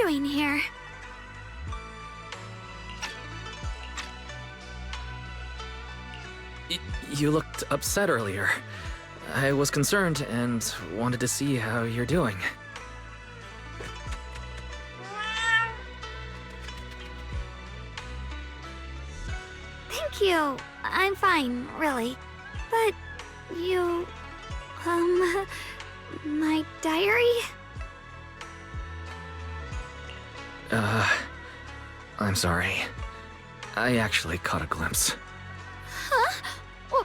doing here? You looked upset earlier. I was concerned and wanted to see how you're doing. Thank you. I'm fine, really. But you... my diary? I'm sorry. I actually caught a glimpse. Huh?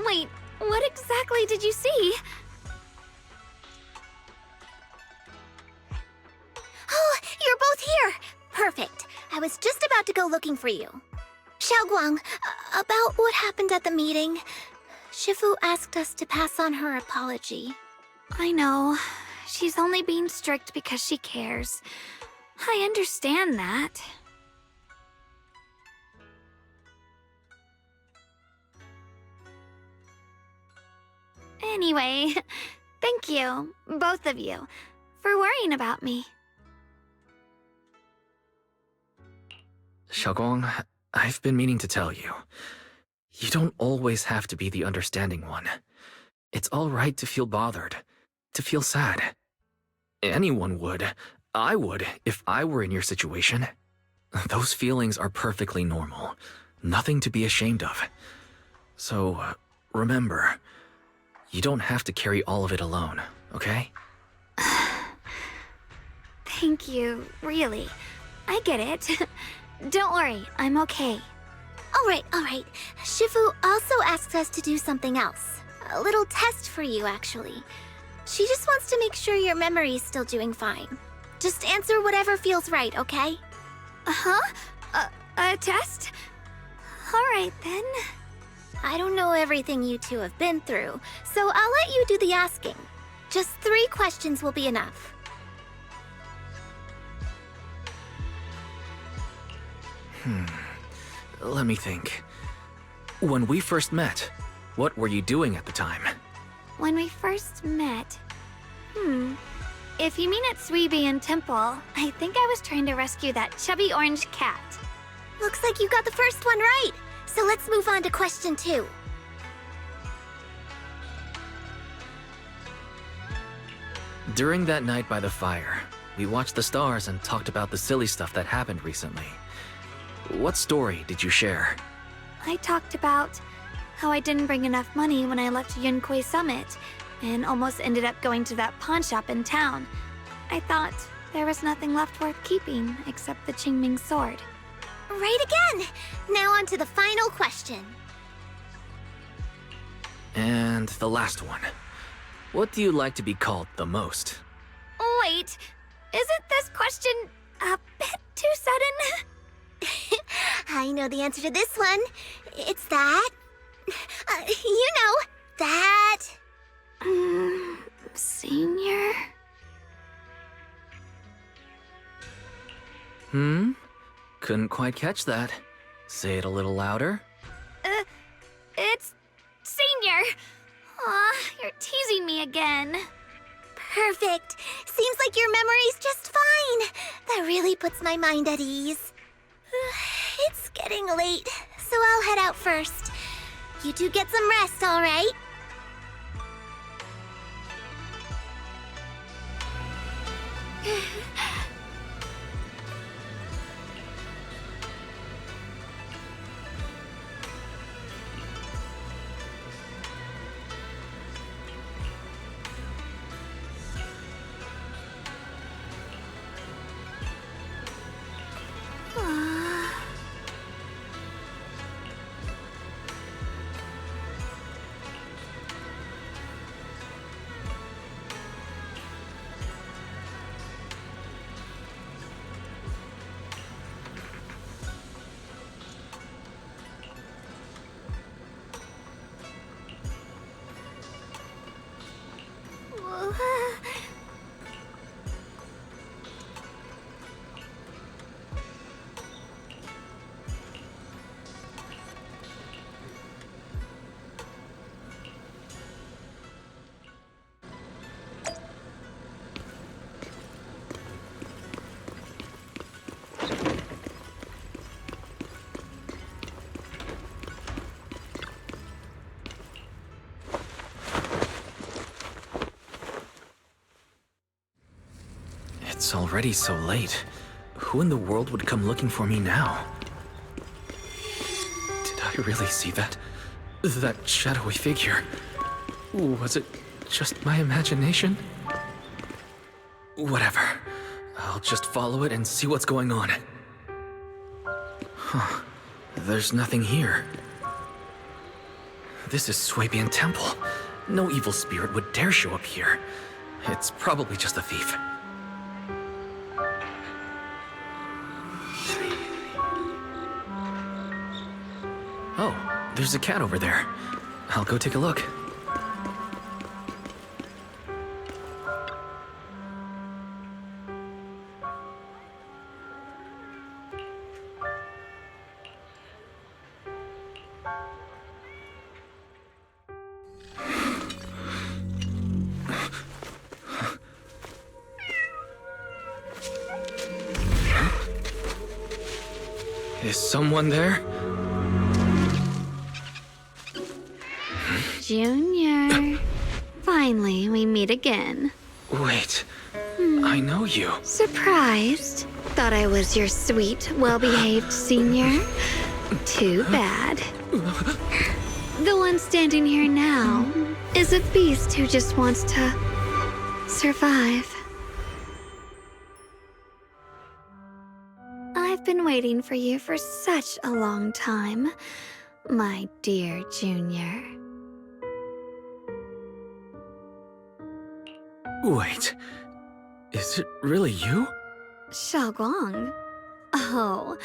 Wait, what exactly did you see? Oh, you're both here! Perfect. I was just about to go looking for you. Shunguang, about what happened at the meeting. Shifu asked us to pass on her apology. I know. She's only being strict because she cares. I understand that. Anyway, thank you, both of you, for worrying about me. Shunguang, I've been meaning to tell you. You don't always have to be the understanding one. It's all right to feel bothered, to feel sad. Anyone would. I would, if I were in your situation. Those feelings are perfectly normal. Nothing to be ashamed of. So, remember, you don't have to carry all of it alone, okay? Thank you, really. I get it. Don't worry, I'm okay. All right. Shifu also asked us to do something else. A little test for you, actually. She just wants to make sure your memory's still doing fine. Just answer whatever feels right, okay? Huh? A test? Alright then. I don't know everything you two have been through, so I'll let you do the asking. Just 3 questions will be enough. Let me think. When we first met, what were you doing at the time? When we first met... If you mean at Suibian Temple, I think I was trying to rescue that chubby orange cat. Looks like you got the first one right. So let's move on to question 2. During that night by the fire, we watched the stars and talked about the silly stuff that happened recently. What story did you share? I talked about how I didn't bring enough money when I left Yunkui Summit, and almost ended up going to that pawn shop in town. I thought there was nothing left worth keeping except the Qingming sword. Right again! Now on to the final question. And the last one. What do you like to be called the most? Wait, isn't this question a bit too sudden? I know the answer to this one. It's that... you know, that... Senior? Couldn't quite catch that. Say it a little louder. It's... Senior! Aw, you're teasing me again. Perfect. Seems like your memory's just fine. That really puts my mind at ease. It's getting late, so I'll head out first. You two get some rest, all right? It's already so late. Who in the world would come looking for me now? Did I really see that shadowy figure? Was it just my imagination? Whatever. I'll just follow it and see what's going on. Huh. There's nothing here. This is Swabian Temple. No evil spirit would dare show up here. It's probably just a thief. Oh, there's a cat over there. I'll go take a look. Is someone there? Junior. Finally, we meet again. Wait, I know you. Surprised? Thought I was your sweet, well-behaved senior? Too bad. The one standing here now is a beast who just wants to survive. I've been waiting for you for such a long time, my dear Junior. Wait, is it really you? Shunguang? Oh,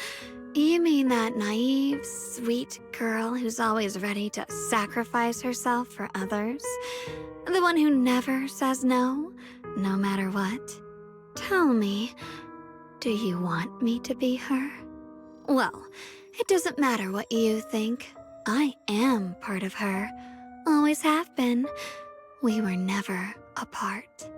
you mean that naive, sweet girl who's always ready to sacrifice herself for others? The one who never says no, no matter what? Tell me, do you want me to be her? Well, it doesn't matter what you think. I am part of her. Always have been. We were never apart.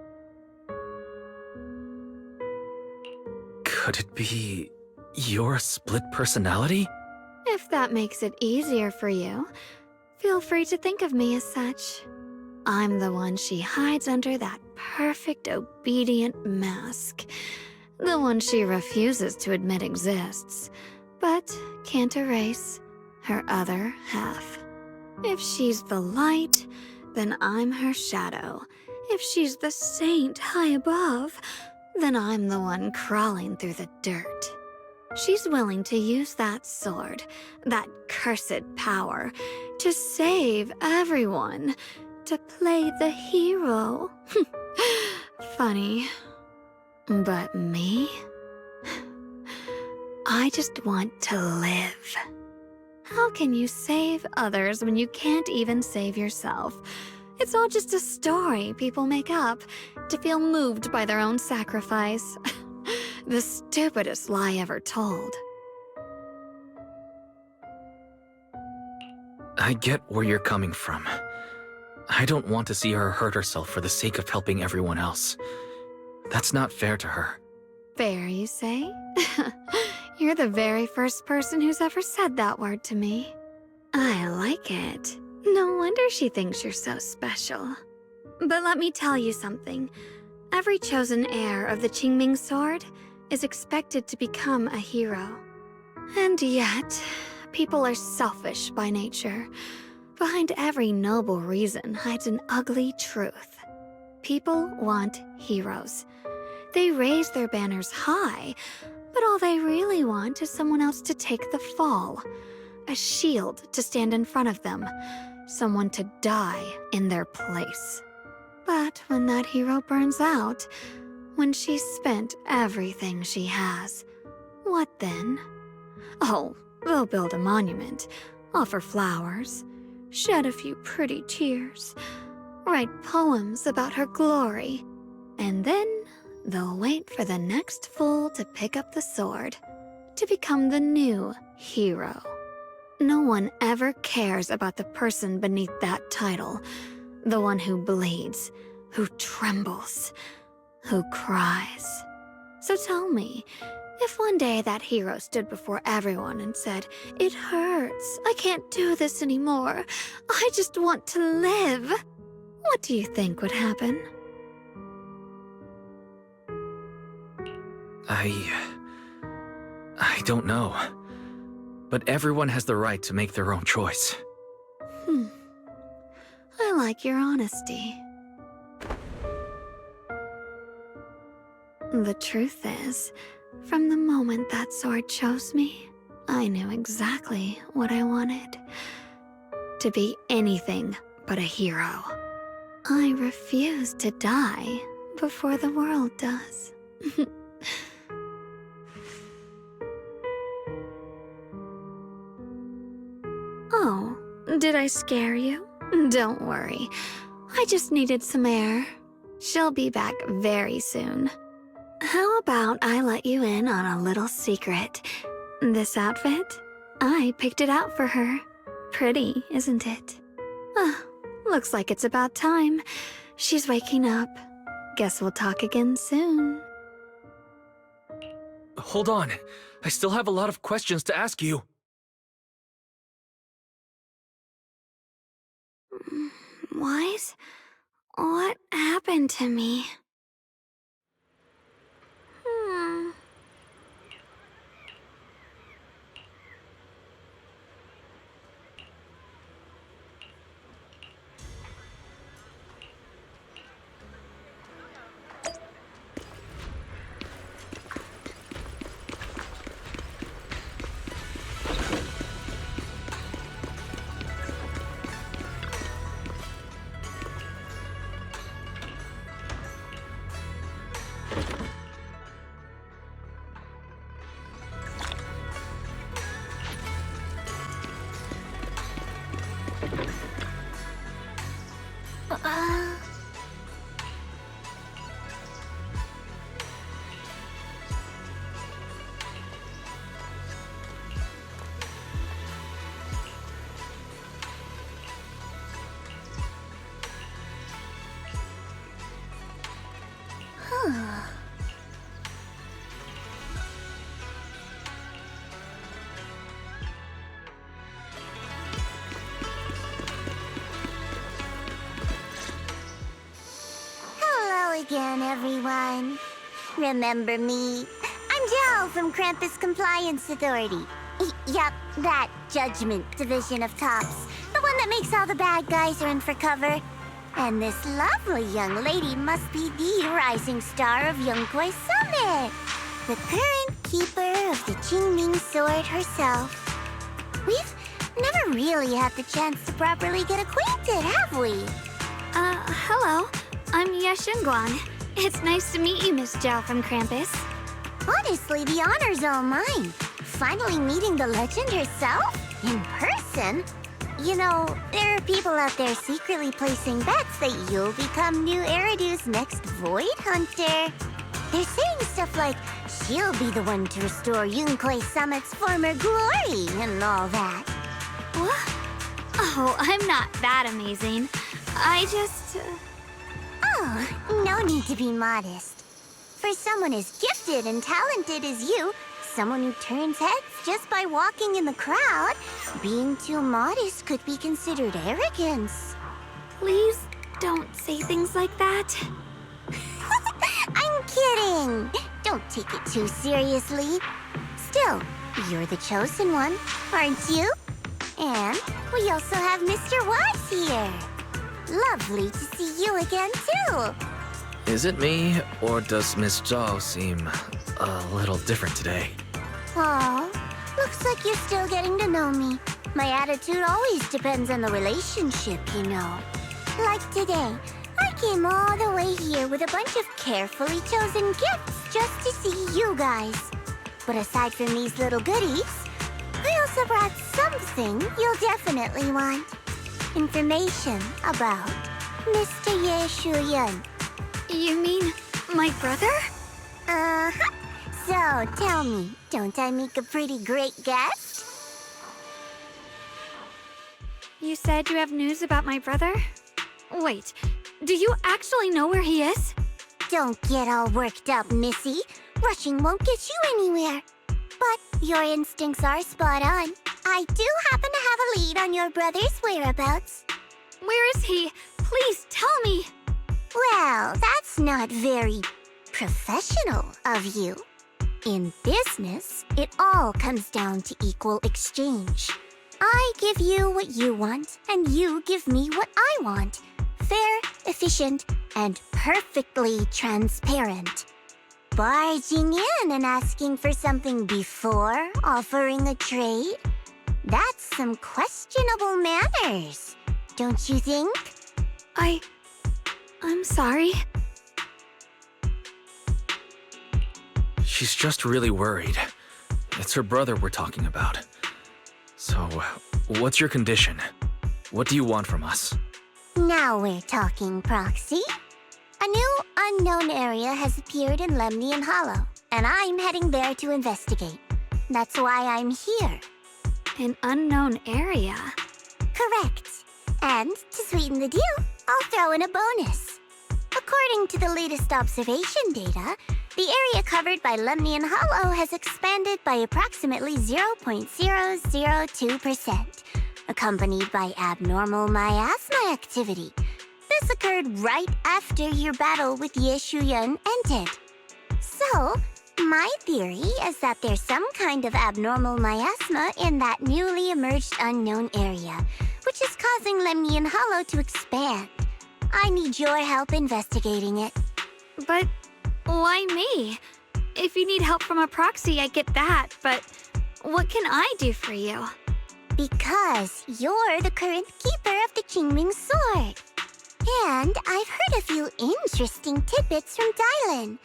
Could it be your split personality? If that makes it easier for you, feel free to think of me as such. I'm the one she hides under that perfect, obedient mask. The one she refuses to admit exists, but can't erase her other half. If she's the light, then I'm her shadow. If she's the saint high above, then I'm the one crawling through the dirt. She's willing to use that sword, that cursed power, to save everyone, to play the hero. Funny. But me? I just want to live. How can you save others when you can't even save yourself? It's all just a story people make up to feel moved by their own sacrifice. The stupidest lie ever told. I get where you're coming from. I don't want to see her hurt herself for the sake of helping everyone else. That's not fair to her. Fair, you say? You're the very first person who's ever said that word to me. I like it. No wonder she thinks you're so special. But let me tell you something. Every chosen heir of the Qingming sword is expected to become a hero. And yet, people are selfish by nature. Behind every noble reason hides an ugly truth. People want heroes. They raise their banners high, but all they really want is someone else to take the fall. A shield to stand in front of them. Someone to die in their place. But when that hero burns out, when she's spent everything she has, what then? Oh, they'll build a monument, offer flowers, shed a few pretty tears, write poems about her glory, and then they'll wait for the next fool to pick up the sword, to become the new hero. No one ever cares about the person beneath that title, the one who bleeds, who trembles, who cries. So tell me, if one day that hero stood before everyone and said, "It hurts, I can't do this anymore, I just want to live," what do you think would happen? I don't know. But everyone has the right to make their own choice. I like your honesty. The truth is, from the moment that sword chose me, I knew exactly what I wanted. To be anything but a hero. I refuse to die before the world does. Oh, did I scare you? Don't worry. I just needed some air. She'll be back very soon. How about I let you in on a little secret? This outfit? I picked it out for her. Pretty, isn't it? Looks like it's about time. She's waking up. Guess we'll talk again soon. Hold on. I still have a lot of questions to ask you. Wise? What happened to me? Hello again, everyone. Remember me? I'm Jill from Krampus Compliance Authority. Yup, that Judgment Division of Tops. The one that makes all the bad guys run for cover. And this lovely young lady must be the rising star of Yunkwei Summit. The current keeper of the Qingming Sword herself. We've never really had the chance to properly get acquainted, have we? Hello. I'm Ye Shunguang. It's nice to meet you, Miss Zhao from Krampus. Honestly, the honor's all mine. Finally meeting the legend herself? In person? You know, there are people out there secretly placing bets that you'll become new Eridu's next Void Hunter. They're saying stuff like, she'll be the one to restore Yunkwei Summit's former glory and all that. What? Oh, I'm not that amazing. I just... Oh, no need to be modest. For someone as gifted and talented as you, someone who turns heads just by walking in the crowd, being too modest could be considered arrogance. Please don't say things like that. I'm kidding. Don't take it too seriously. Still, you're the chosen one, aren't you? And we also have Mr. Wise here. Lovely to see you again, too. Is it me, or does Miss Zhao seem a little different today? Aw, looks like you're still getting to know me. My attitude always depends on the relationship, you know. Like today, I came all the way here with a bunch of carefully chosen gifts just to see you guys. But aside from these little goodies, I also brought something you'll definitely want. Information about Mr. Ye Shunguang. You mean my brother? Uh-huh. So, tell me, don't I make a pretty great guest? You said you have news about my brother? Wait, do you actually know where he is? Don't get all worked up, Missy. Rushing won't get you anywhere. But your instincts are spot on. I do happen to have a lead on your brother's whereabouts. Where is he? Please tell me. Well, that's not very professional of you. In business, it all comes down to equal exchange. I give you what you want, and you give me what I want. Fair, efficient, and perfectly transparent. Barging in and asking for something before offering a trade? That's some questionable manners, don't you think? I'm sorry. She's just really worried. It's her brother we're talking about. So, what's your condition? What do you want from us? Now we're talking, Proxy. A new unknown area has appeared in Lemnian Hollow, and I'm heading there to investigate. That's why I'm here. An unknown area? Correct. And to sweeten the deal, I'll throw in a bonus. According to the latest observation data, the area covered by Lemnian Hollow has expanded by approximately 0.002%, accompanied by abnormal miasma activity. This occurred right after your battle with Ye Shunguang ended. So, my theory is that there's some kind of abnormal miasma in that newly emerged unknown area, which is causing Lemnian Hollow to expand. I need your help investigating it. But why me? If you need help from a proxy, I get that, but what can I do for you? Because you're the current keeper of the Qingming sword. And I've heard a few interesting tidbits from Dylan,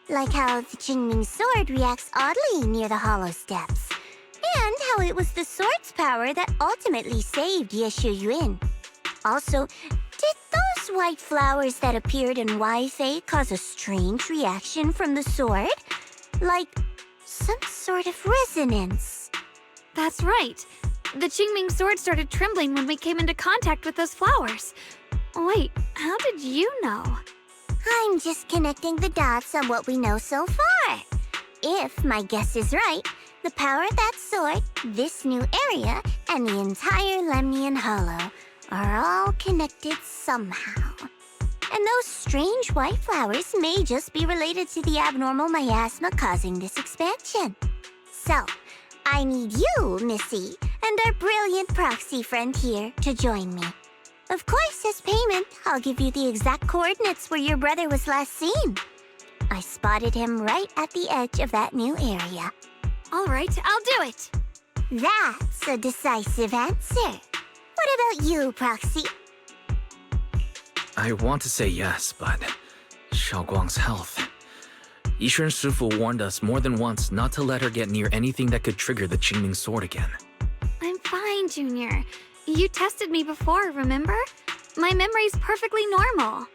like how the Qingming sword reacts oddly near the hollow steps, and how it was the sword's power that ultimately saved Ye Shunguang. Also, did those white flowers that appeared in Wi-Fi cause a strange reaction from the sword? Like some sort of resonance. That's right. The Qingming sword started trembling when we came into contact with those flowers. Wait, how did you know? I'm just connecting the dots on what we know so far. If my guess is right, the power of that sword, this new area, and the entire Lemnian Hollow are all connected somehow. And those strange white flowers may just be related to the abnormal miasma causing this expansion. So, I need you, Missy, and our brilliant proxy friend here to join me. Of course, as payment, I'll give you the exact coordinates where your brother was last seen. I spotted him right at the edge of that new area. All right, I'll do it. That's a decisive answer. What about you, Proxy? I want to say yes, but Xiaoguang's health. Yishuan Shifu warned us more than once not to let her get near anything that could trigger the Qingming sword again. I'm fine, Junior. You tested me before, remember? My memory's perfectly normal.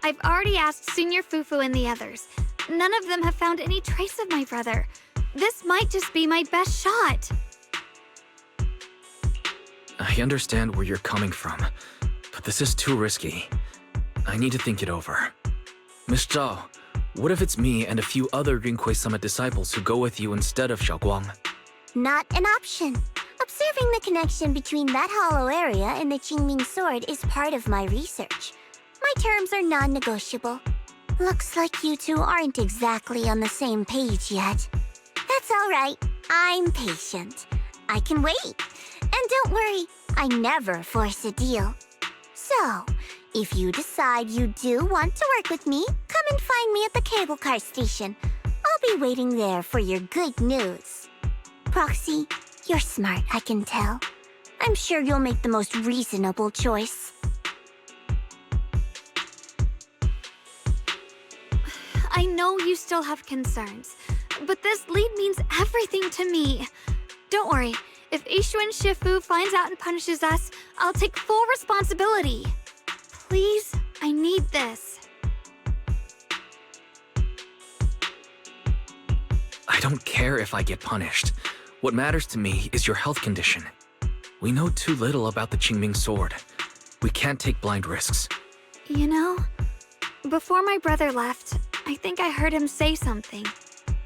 I've already asked Senior Fufu and the others. None of them have found any trace of my brother. This might just be my best shot. I understand where you're coming from, but this is too risky. I need to think it over. Miss Zhao, what if it's me and a few other Rinkwei Summit disciples who go with you instead of Xiaoguang? Not an option. Observing the connection between that hollow area and the Qingming sword is part of my research. My terms are non-negotiable. Looks like you two aren't exactly on the same page yet. That's all right. I'm patient. I can wait. And don't worry, I never force a deal. So, if you decide you do want to work with me, come and find me at the cable car station. I'll be waiting there for your good news. Proxy, you're smart, I can tell. I'm sure you'll make the most reasonable choice. I know you still have concerns, but this lead means everything to me. Don't worry, if Yishuan Shifu finds out and punishes us, I'll take full responsibility. Please, I need this. I don't care if I get punished. What matters to me is your health condition. We know too little about the Qingming sword. We can't take blind risks. You know, before my brother left, I think I heard him say something.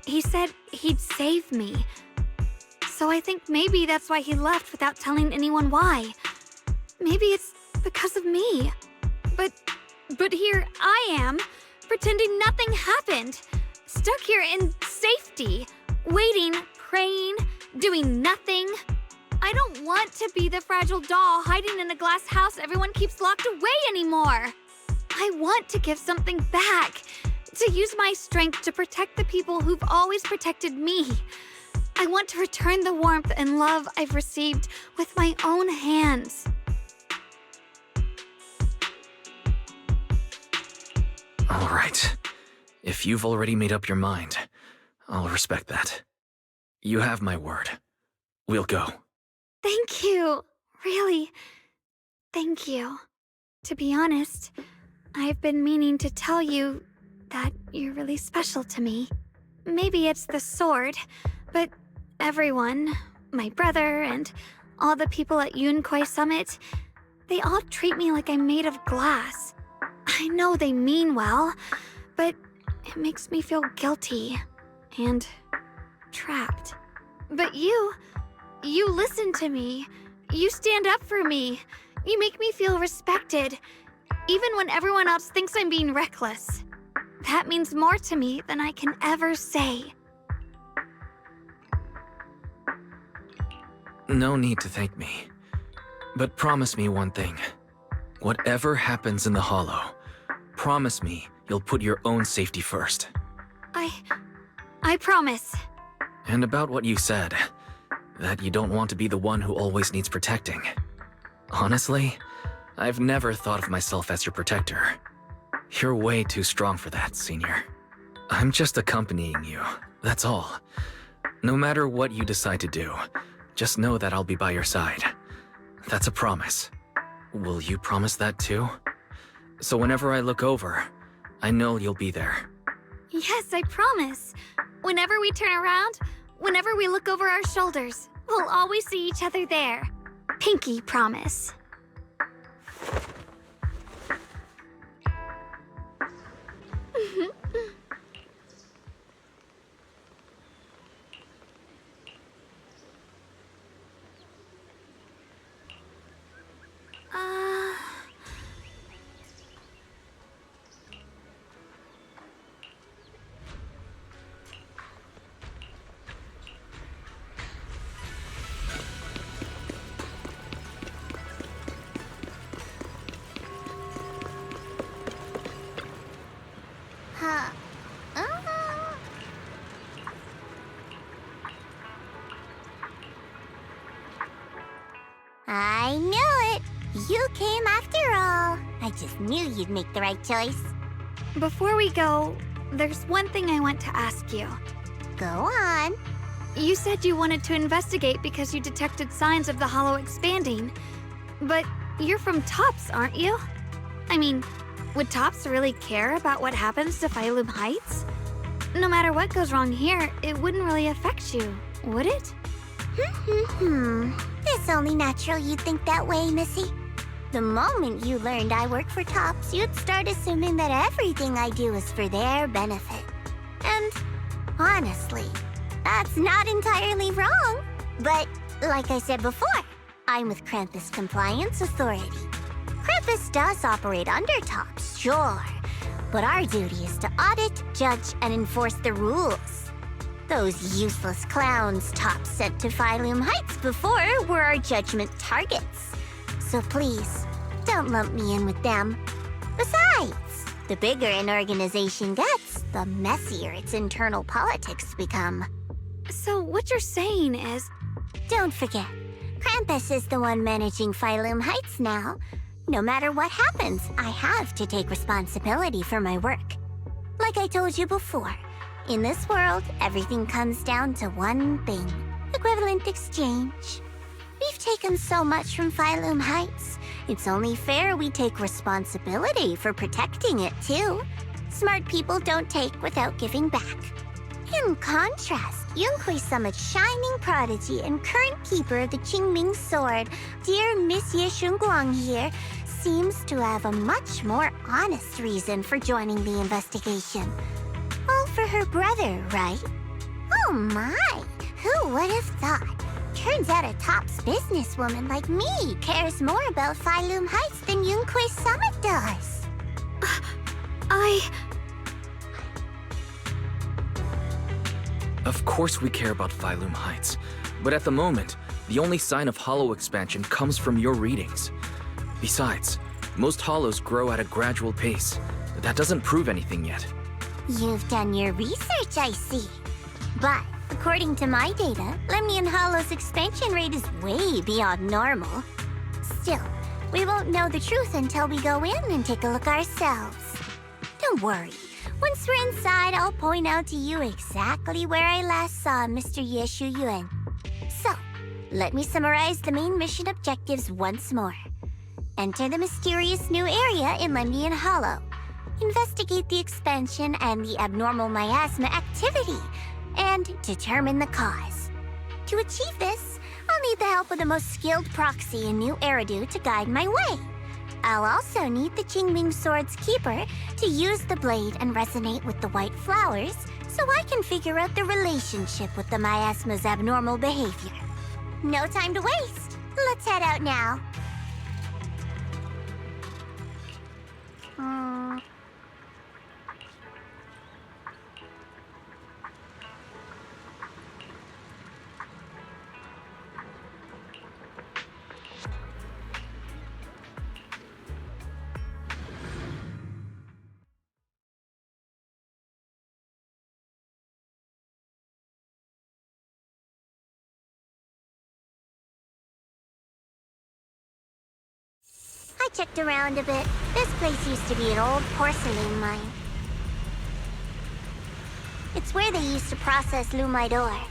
He said he'd save me. So I think maybe that's why he left without telling anyone why. Maybe it's because of me. But here I am, pretending nothing happened. Stuck here in safety, Waiting, praying, doing nothing. I don't want to be the fragile doll hiding in a glass house everyone keeps locked away anymore. I want to give something back, to use my strength to protect the people who've always protected me. I want to return the warmth and love I've received with my own hands. All right. If you've already made up your mind, I'll respect that. You have my word. We'll go. Thank you. Really. Thank you. To be honest, I've been meaning to tell you that you're really special to me. Maybe it's the sword, but everyone, my brother and all the people at Yunkwei Summit, they all treat me like I'm made of glass. I know they mean well, but it makes me feel guilty and trapped. But you listen to me. You stand up for me. You make me feel respected, even when everyone else thinks I'm being reckless. That means more to me than I can ever say. No need to thank me. But promise me one thing. Whatever happens in the Hollow, promise me you'll put your own safety first. I promise. And about what you said, that you don't want to be the one who always needs protecting. Honestly, I've never thought of myself as your protector. You're way too strong for that, Senior. I'm just accompanying you, that's all. No matter what you decide to do, just know that I'll be by your side. That's a promise. Will you promise that too? So whenever I look over, I know you'll be there. Yes, I promise. Whenever we turn around, whenever we look over our shoulders, we'll always see each other there. Pinky promise. I knew it! You came after all. I just knew you'd make the right choice. Before we go, there's one thing I want to ask you. Go on. You said you wanted to investigate because you detected signs of the Hollow expanding. But you're from Tops, aren't you? I mean, would Tops really care about what happens to Phylum Heights? No matter what goes wrong here, it wouldn't really affect you, would it? It's only natural you'd think that way, Missy. The moment you learned I work for Tops, you'd start assuming that everything I do is for their benefit. And honestly, that's not entirely wrong. But like I said before, I'm with Krampus Compliance Authority. Krampus does operate under Tops, sure. But our duty is to audit, judge, and enforce the rules. Those useless clowns Tops sent to Phylum Heights before were our judgment targets. So please, don't lump me in with them. Besides, the bigger an organization gets, the messier its internal politics become. So what you're saying is... Don't forget, Krampus is the one managing Phylum Heights now. No matter what happens, I have to take responsibility for my work. Like I told you before, in this world, everything comes down to one thing: equivalent exchange. We've taken so much from Phylum Heights. It's only fair we take responsibility for protecting it, too. Smart people don't take without giving back. In contrast, Yunkwei Summit's shining prodigy and current keeper of the Qingming Sword, dear Miss Ye Shunguang here, seems to have a much more honest reason for joining the investigation. All for her brother, right? Oh my! Who would have thought? Turns out a Tops businesswoman like me cares more about Phylum Heights than Yunkwei Summit does. Of course we care about Phylum Heights, but at the moment, the only sign of hollow expansion comes from your readings. Besides, most hollows grow at a gradual pace. That doesn't prove anything yet. You've done your research, I see. But according to my data, Lemnian Hollow's expansion rate is way beyond normal. Still, we won't know the truth until we go in and take a look ourselves. Don't worry. Once we're inside, I'll point out to you exactly where I last saw Mr. Ye Shunguang. So, let me summarize the main mission objectives once more. Enter the mysterious new area in Lemnian Hollow. Investigate the expansion and the abnormal miasma activity, and determine the cause. To achieve this, I'll need the help of the most skilled proxy in New Eridu to guide my way. I'll also need the Qingming Sword's keeper to use the blade and resonate with the white flowers so I can figure out the relationship with the miasma's abnormal behavior. No time to waste. Let's head out now. I checked around a bit. This place used to be an old porcelain mine. It's where they used to process lumite ore.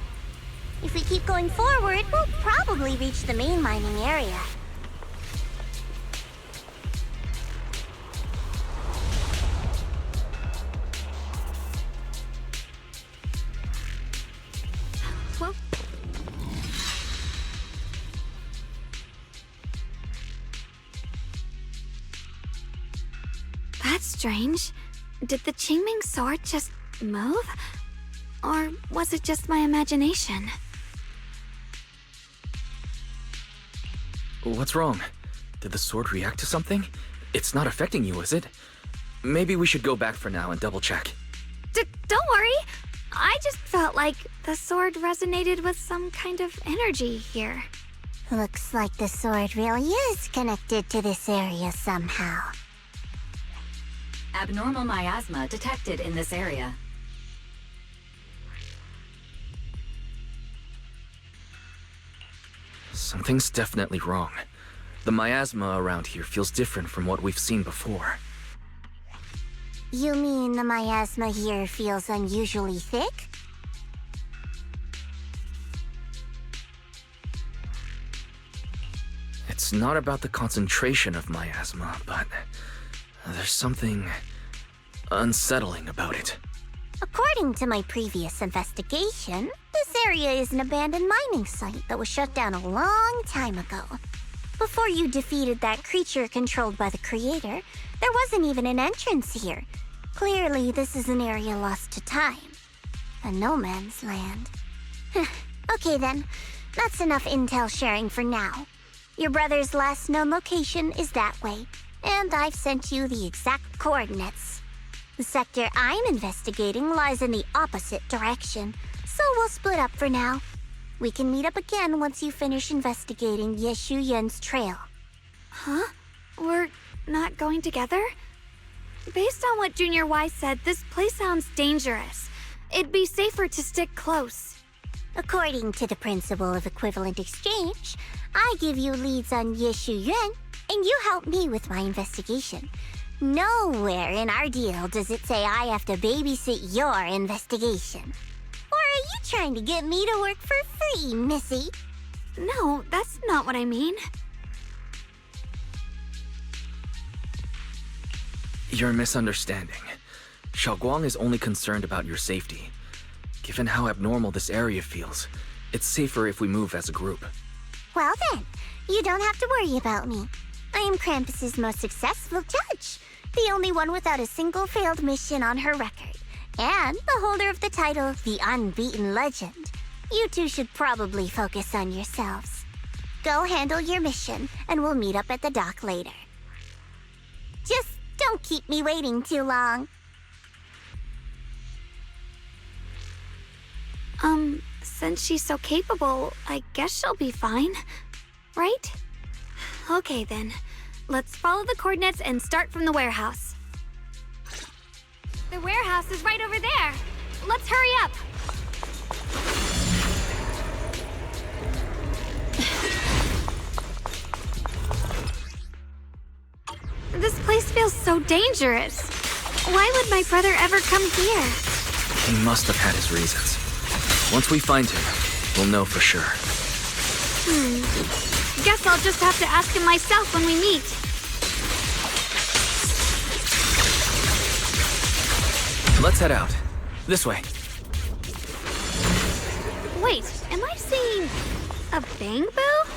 If we keep going forward, we'll probably reach the main mining area. Whoa. That's strange. Did the Qingming sword just move? Or was it just my imagination? What's wrong? Did the sword react to something? It's not affecting you, is it? Maybe we should go back for now and double check. Don't worry. I just felt like the sword resonated with some kind of energy here. Looks like the sword really is connected to this area somehow. Abnormal miasma detected in this area. Something's definitely wrong. The miasma around here feels different from what we've seen before. You mean the miasma here feels unusually thick? It's not about the concentration of miasma, but there's something unsettling about it. According to my previous investigation, this area is an abandoned mining site that was shut down a long time ago. Before you defeated that creature controlled by the creator, there wasn't even an entrance here. Clearly, this is an area lost to time. A no man's land. Okay then, that's enough intel sharing for now. Your brother's last known location is that way, and I've sent you the exact coordinates. The sector I'm investigating lies in the opposite direction, so we'll split up for now. We can meet up again once you finish investigating Ye Shunguang's trail. Huh? We're not going together? Based on what Junior Y said, this place sounds dangerous. It'd be safer to stick close. According to the principle of equivalent exchange, I give you leads on Ye Shunguang, and you help me with my investigation. Nowhere in our deal does it say I have to babysit your investigation. Or are you trying to get me to work for free, Missy? No, that's not what I mean. You're misunderstanding. Xiaoguang is only concerned about your safety. Given how abnormal this area feels, it's safer if we move as a group. Well then, you don't have to worry about me. I am Krampus's most successful judge, the only one without a single failed mission on her record, and the holder of the title, the Unbeaten Legend. You two should probably focus on yourselves. Go handle your mission, and we'll meet up at the dock later. Just don't keep me waiting too long. Since she's so capable, I guess she'll be fine. Right? Okay then. Let's follow the coordinates and start from the warehouse. The warehouse is right over there. Let's hurry up. This place feels so dangerous. Why would my brother ever come here? He must have had his reasons. Once we find him, we'll know for sure. Guess I'll just have to ask him myself when we meet. Let's head out. This way. Wait, am I seeing a bamboo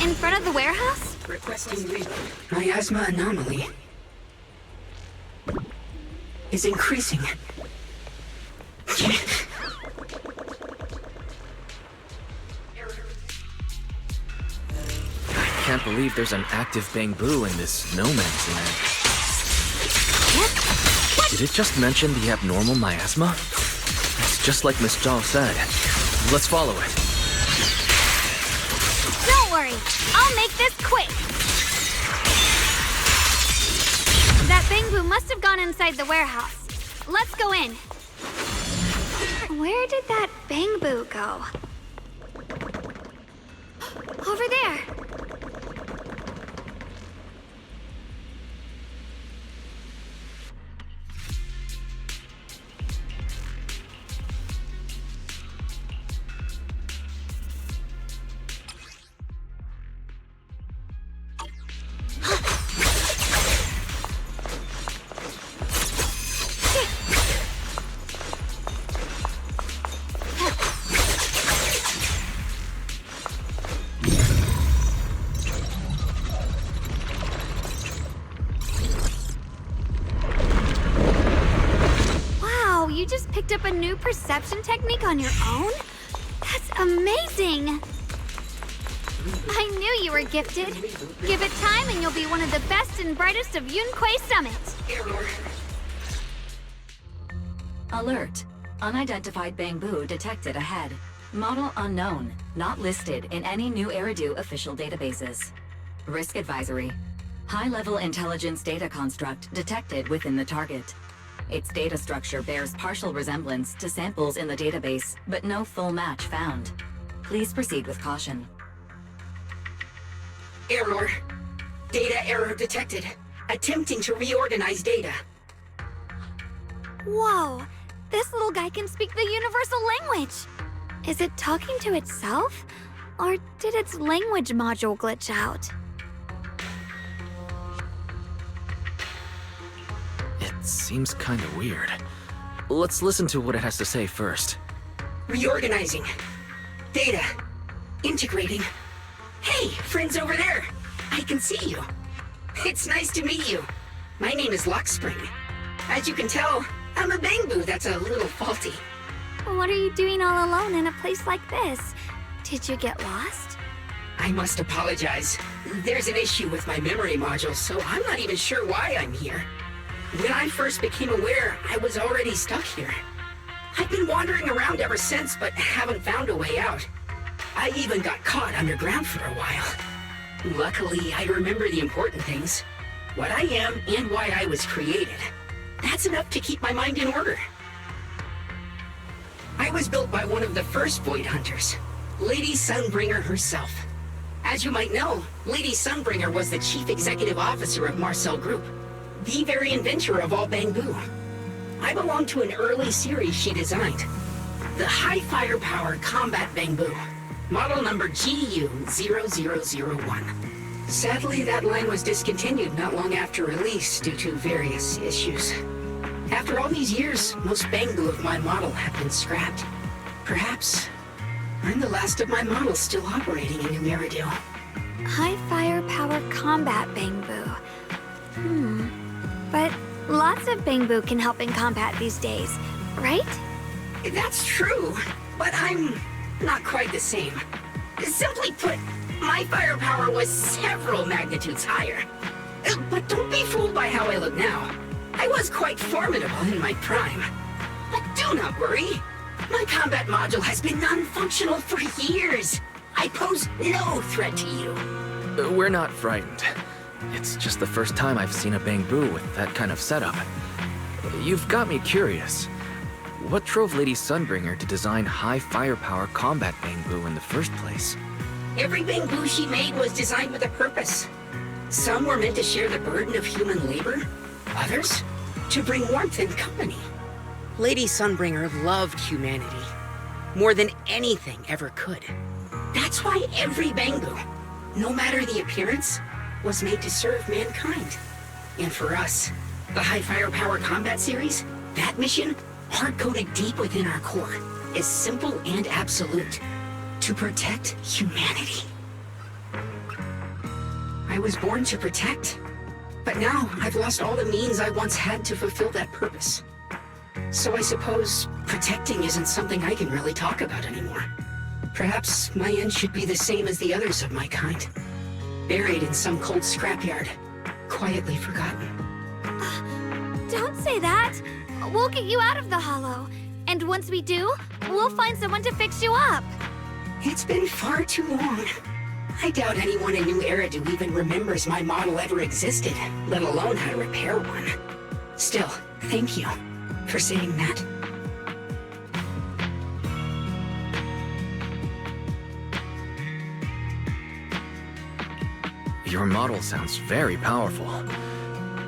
in front of the warehouse? Requesting read. Miasma anomaly is increasing. I can't believe there's an active bamboo in this no man's land. Did it just mention the abnormal miasma? It's just like Miss Zhao said. Let's follow it. Don't worry, I'll make this quick. That bamboo must have gone inside the warehouse. Let's go in. Where did that bamboo go? Over there. You just picked up a new perception technique on your own? That's amazing! I knew you were gifted. Give it time and you'll be one of the best and brightest of Yunquay Summit. Alert. Unidentified bamboo detected ahead. Model unknown. Not listed in any new Eridu official databases. Risk advisory. High-level intelligence data construct detected within the target. Its data structure bears partial resemblance to samples in the database, but no full match found. Please proceed with caution. Error. Data error detected. Attempting to reorganize data. Whoa! This little guy can speak the universal language! Is it talking to itself? Or did its language module glitch out? It seems kinda weird. Let's listen to what it has to say first. Reorganizing. Data. Integrating. Hey, friends over there. I can see you. It's nice to meet you. My name is Lockspring. As you can tell, I'm a bamboo that's a little faulty. What are you doing all alone in a place like this? Did you get lost? I must apologize. There's an issue with my memory module, so I'm not even sure why I'm here. When I first became aware, I was already stuck here. I've been wandering around ever since, but haven't found a way out. I even got caught underground for a while. Luckily, I remember the important things. What I am and why I was created. That's enough to keep my mind in order. I was built by one of the first Void Hunters, Lady Sunbringer herself. As you might know, Lady Sunbringer was the chief executive officer of Marcel Group, the very inventor of all bamboo. I belong to an early series she designed, the High Firepower Combat Bamboo, model number GU0001. Sadly, that line was discontinued not long after release due to various issues. After all these years, most bamboo of my model have been scrapped. Perhaps I'm the last of my models still operating in New Eridu. High firepower combat bamboo. But lots of bamboo can help in combat these days, right? That's true, but I'm not quite the same. Simply put, my firepower was several magnitudes higher. But don't be fooled by how I look now. I was quite formidable in my prime. But do not worry. My combat module has been non-functional for years. I pose no threat to you. We're not frightened. It's just the first time I've seen a bamboo with that kind of setup. You've got me curious. What drove Lady Sunbringer to design high firepower combat bamboo in the first place? Every bamboo she made was designed with a purpose. Some were meant to share the burden of human labor, others to bring warmth and company. Lady Sunbringer loved humanity more than anything ever could. That's why every bamboo, no matter the appearance, was made to serve mankind. And for us, the High Firepower Combat Series, that mission, hard-coded deep within our core, is simple and absolute. To protect humanity. I was born to protect, but now I've lost all the means I once had to fulfill that purpose. So I suppose protecting isn't something I can really talk about anymore. Perhaps my end should be the same as the others of my kind. Buried in some cold scrapyard, quietly forgotten. Don't say that. We'll get you out of the hollow. And once we do, we'll find someone to fix you up. It's been far too long. I doubt anyone in New Eridu even remembers my model ever existed, let alone how to repair one. Still, thank you for saying that. Your model sounds very powerful.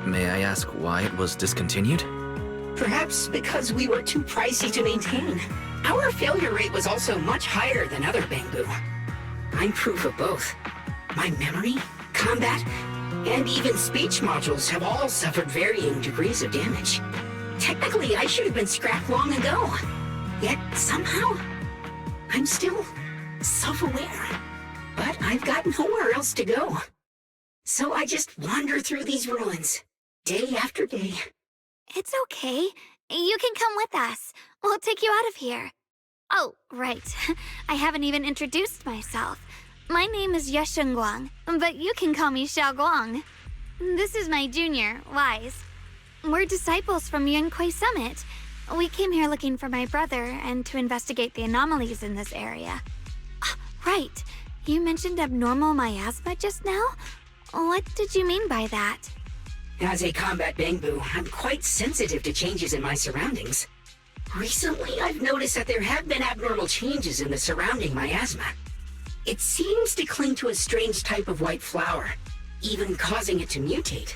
May I ask why it was discontinued? Perhaps because we were too pricey to maintain. Our failure rate was also much higher than other bamboo. I'm proof of both. My memory, combat, and even speech modules have all suffered varying degrees of damage. Technically, I should have been scrapped long ago. Yet, somehow, I'm still self-aware. But I've got nowhere else to go. So I just wander through these ruins, day after day. It's okay. You can come with us. We'll take you out of here. Oh, right. I haven't even introduced myself. My name is Ye Shunguang, but you can call me Xiaoguang. This is my junior, Wise. We're disciples from Yunkui Summit. We came here looking for my brother and to investigate the anomalies in this area. Right. You mentioned abnormal miasma just now? What did you mean by that? As a combat bamboo, I'm quite sensitive to changes in my surroundings. Recently, I've noticed that there have been abnormal changes in the surrounding miasma. It seems to cling to a strange type of white flower, even causing it to mutate.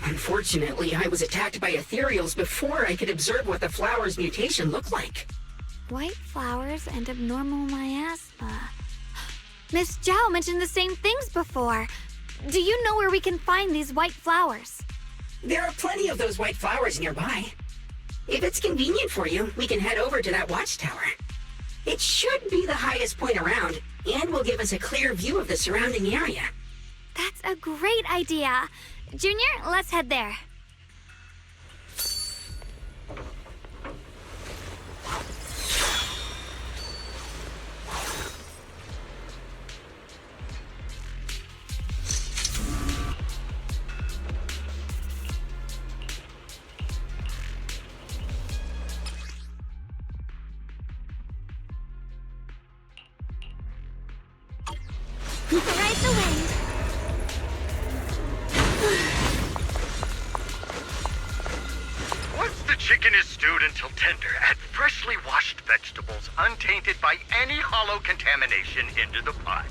Unfortunately, I was attacked by ethereals before I could observe what the flower's mutation looked like. White flowers and abnormal miasma. Miss Zhao mentioned the same things before. Do you know where we can find these white flowers? There are plenty of those white flowers nearby. If it's convenient for you, we can head over to that watchtower. It should be the highest point around, and will give us a clear view of the surrounding area. That's a great idea. Junior, let's head there. Ride the wind. Once the chicken is stewed until tender, add freshly washed vegetables untainted by any hollow contamination into the pot.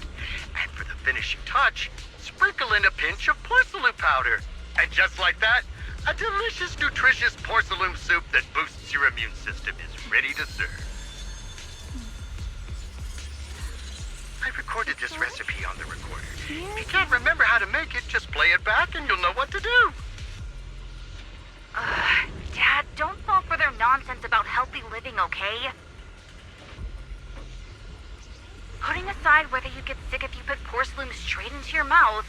And for the finishing touch, sprinkle in a pinch of porcelain powder. And just like that, a delicious, nutritious porcelain soup that boosts your immune system is ready to serve. I recorded this recipe on the recorder. If you can't remember how to make it, just play it back and you'll know what to do. Dad, don't fall for their nonsense about healthy living, okay? Putting aside whether you get sick if you put porcelain straight into your mouth,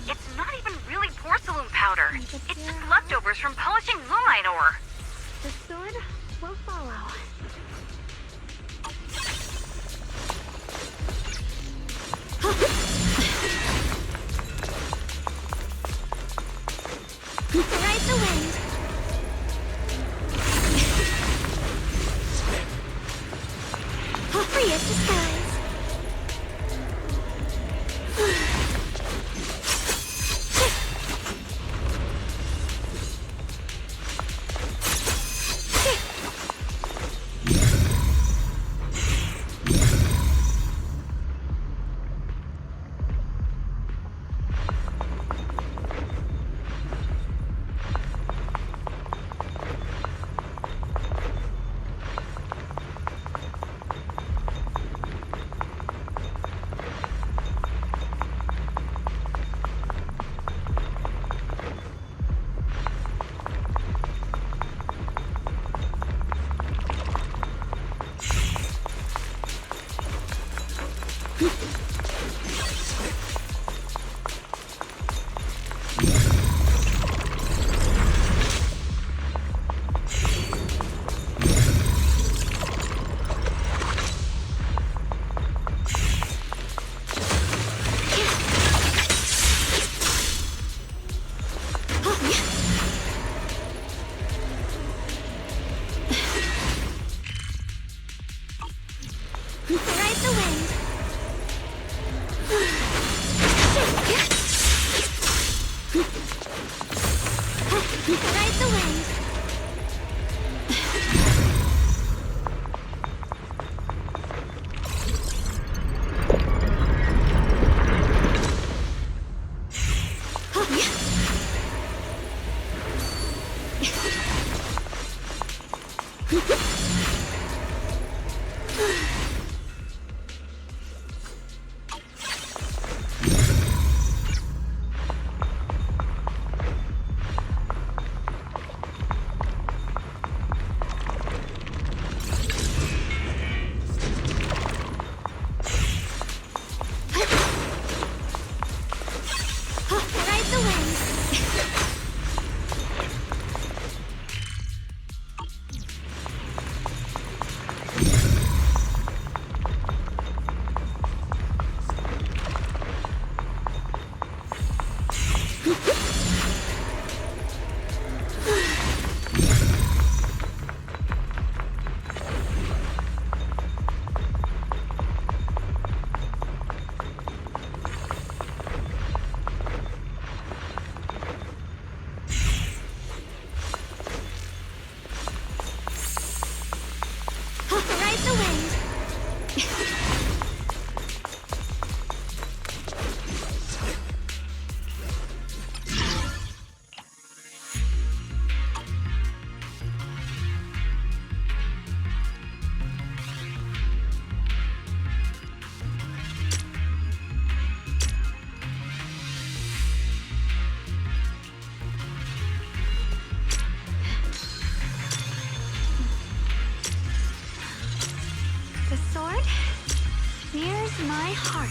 it's not even really porcelain powder. It's just leftovers from polishing moonlight ore. The sword will follow. Ride the wind. Ride the wind. Ride the wind. Ride the wind. Ride the wind. The sword nears my heart.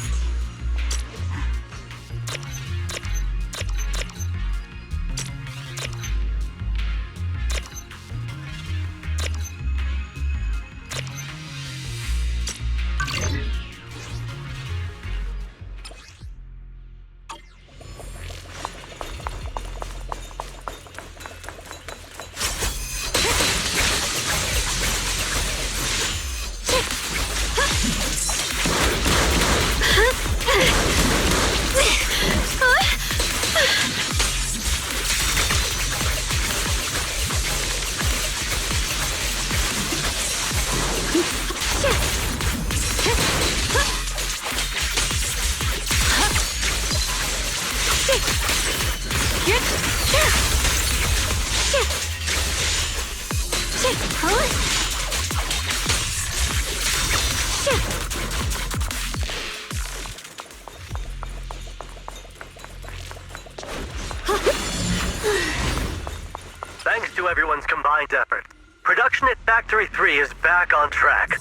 Thanks to everyone's combined effort, production at Factory 3 is back on track.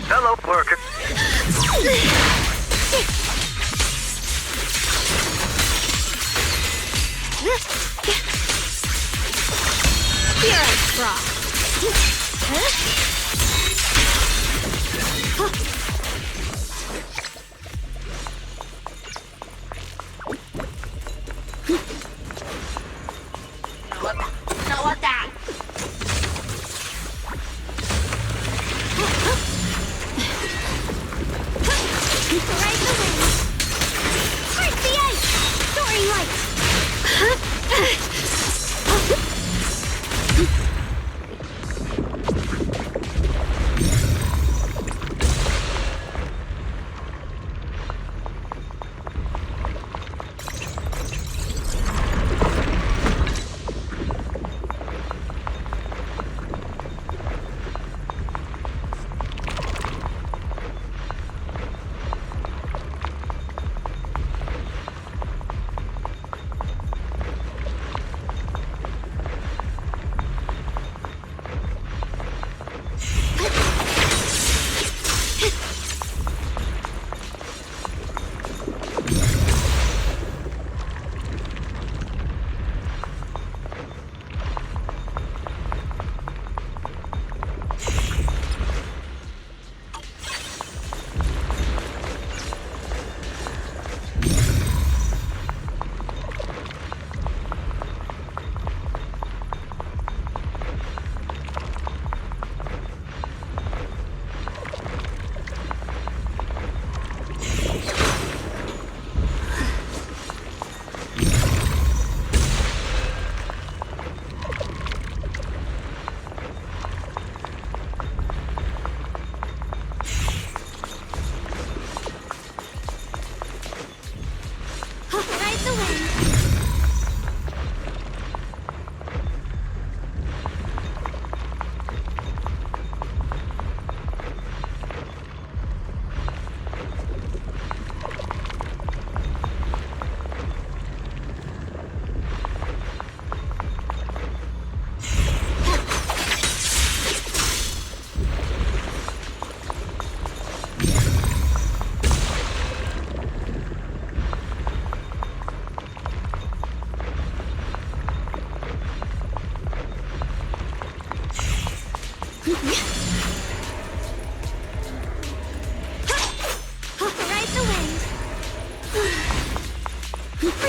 Fellow workers. Spirit Frost. Ride the wind. Break the ice. Soaring light.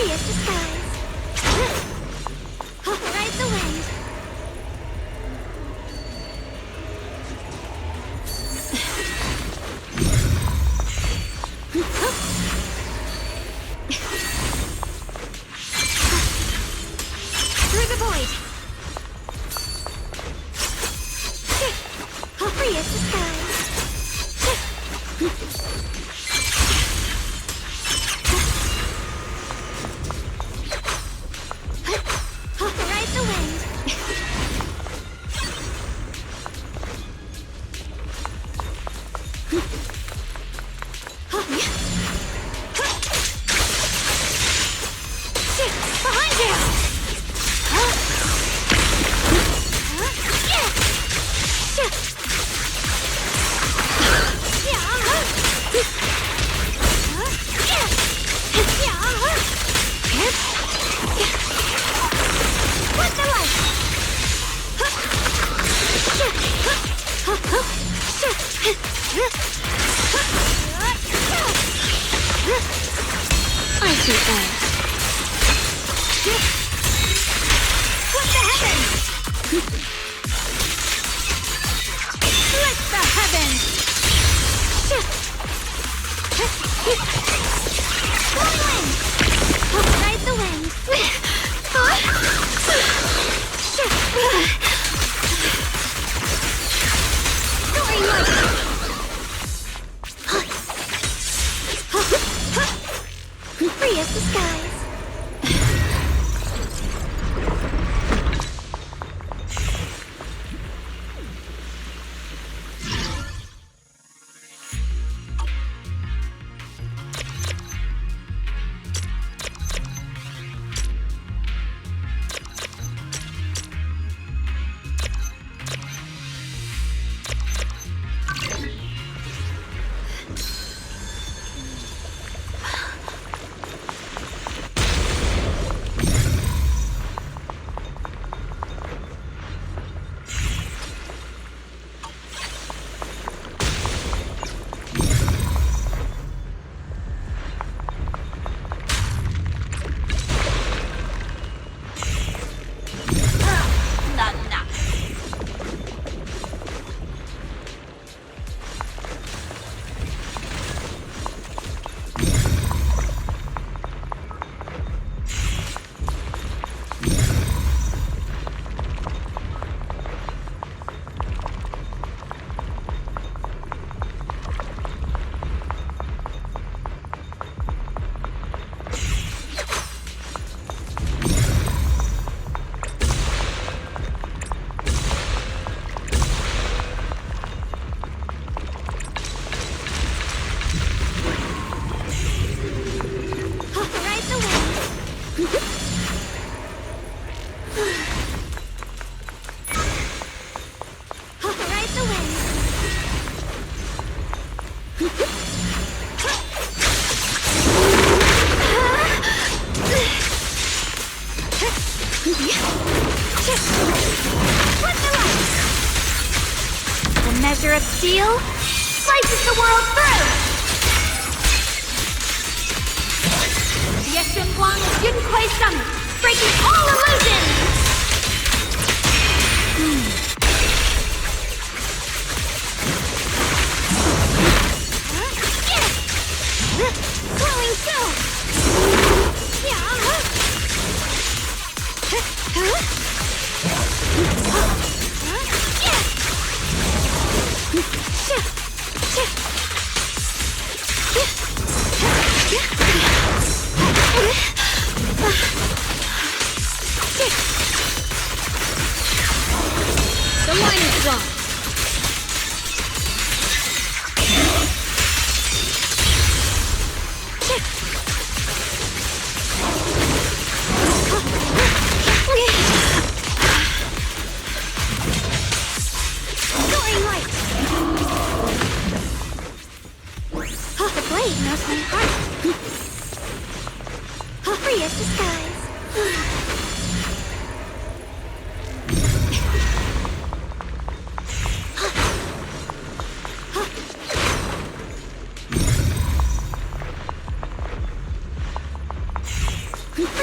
Free as the skies. Ride the wind. Through the void. Free as the skies. Ride the wind. Behind you! What the light? Icy air. What the heavens? Split the heavens. Blowing wind. Ride the wind. Soaring light. Free as the skies. The measure of steel slices the world through. Ye Shunguang of Yunquei Summit, breaking all illusions. Glowing silk. The line is drawn. Soaring light. The blade knows my heart. Free as the skies.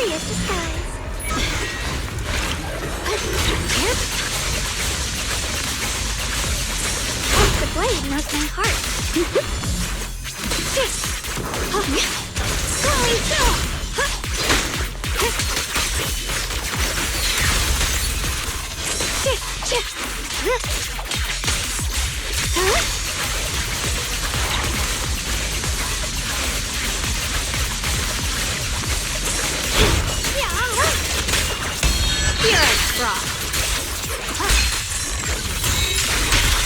Free as the skies. The blade knows my heart. Slowly still. Spirit frost.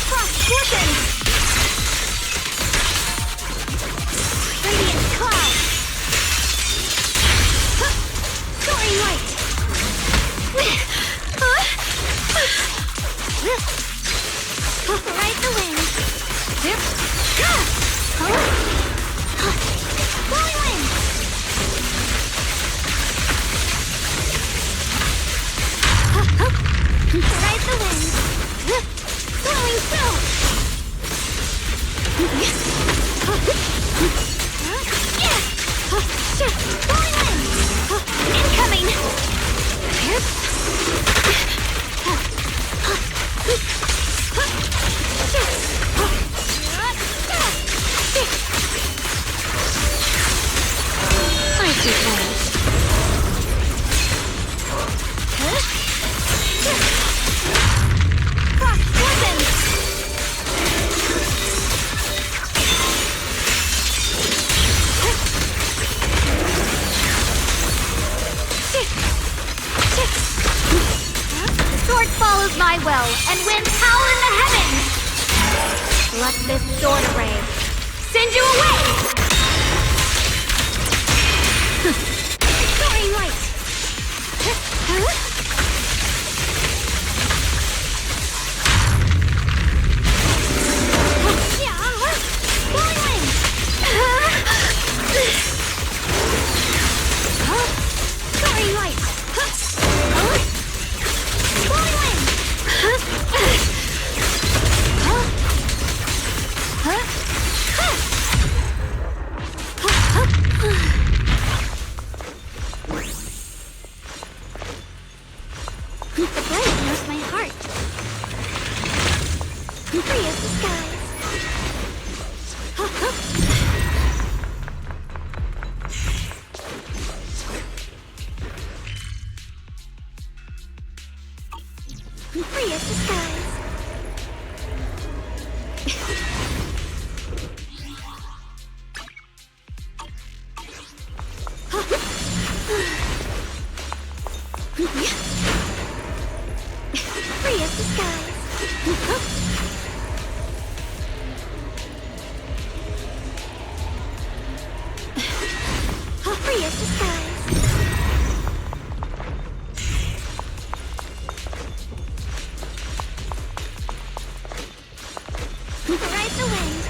Frost listen. Radiant cloud. Soaring light. Ride the wind. Blowing wind. Ride the wind. Blowing still. Blowing wind. Incoming. Icy flames. Frost poison. Sword follows my will, and winds howl in the heavens. Let this sword array send you away. Soaring light. Blowing wind. Soaring light. Blowing wind. The blade knows my heart. Free as the skies. Free as the skies. Free as the skies. Free as the skies. Ride the wind.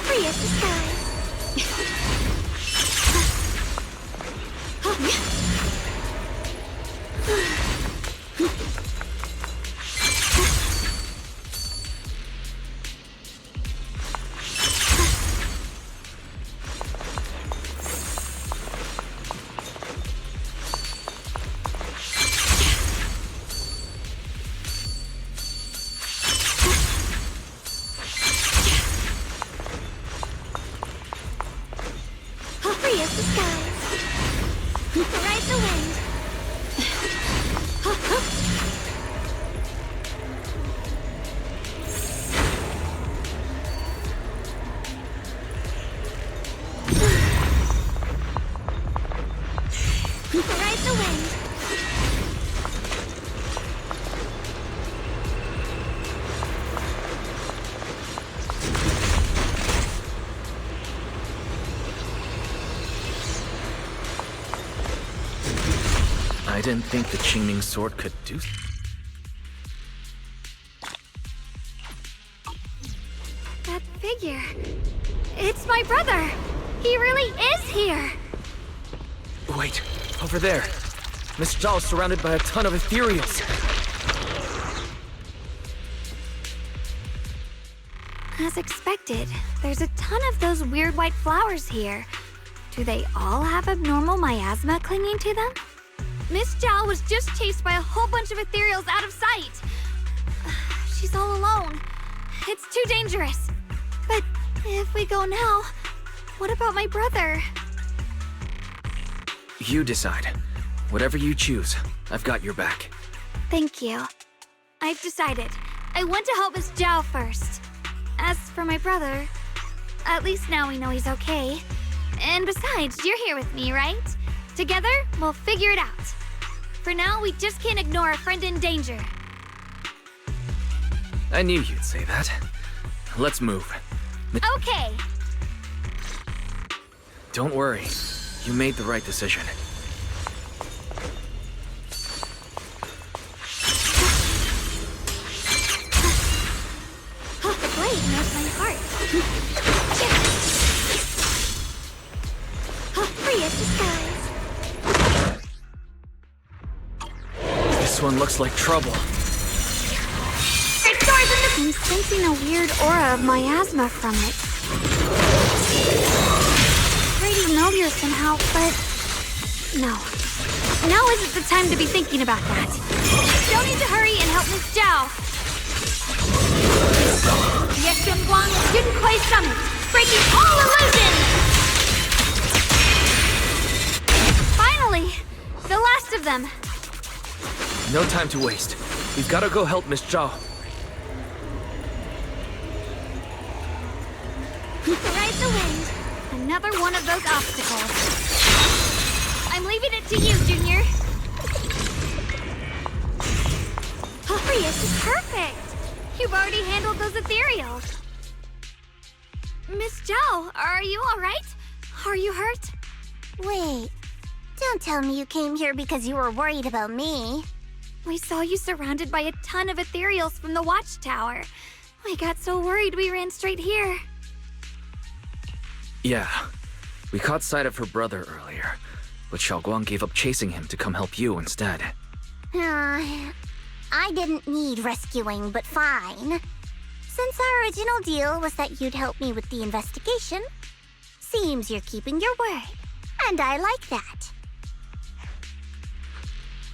Free as the skies. Free as the skies. Ride the wind. didn't think the Qingming sword could do. That figure. It's my brother. He really is here. Wait, over there. Miss Zhao is surrounded by a ton of ethereals. As expected, there's a ton of those weird white flowers here. Do they all have abnormal miasma clinging to them? Miss Zhao was just chased by a whole bunch of ethereals out of sight. She's all alone. It's too dangerous. But if we go now, what about my brother? You decide. Whatever you choose, I've got your back. Thank you. I've decided. I want to help Miss Zhao first. As for my brother, at least now we know he's okay. And besides, you're here with me, right? Together, we'll figure it out. For now, we just can't ignore a friend in danger. I knew you'd say that. Let's move. Okay. Don't worry. You made the right decision. Oh, the blade knows my heart. Oh, free as disguise. This one looks like trouble. I'm sensing a weird aura of miasma from it. Pretty familiar somehow, but no. Now isn't the time to be thinking about that. Don't need to hurry and help Miss Zhao. Ye Shunguang Yunquei Summit, breaking all illusions! Finally, the last of them. No time to waste. We've got to go help Miss Zhao. Ride the wind. Another one of those obstacles. I'm leaving it to you, Junior. This is perfect. You've already handled those ethereals. Miss Zhao, are you all right? Are you hurt? Wait, don't tell me you came here because you were worried about me. We saw you surrounded by a ton of ethereals from the watchtower. We got so worried we ran straight here. Yeah. We caught sight of her brother earlier, but Xiaoguang gave up chasing him to come help you instead. I didn't need rescuing, but fine. Since our original deal was that you'd help me with the investigation, seems you're keeping your word, and I like that.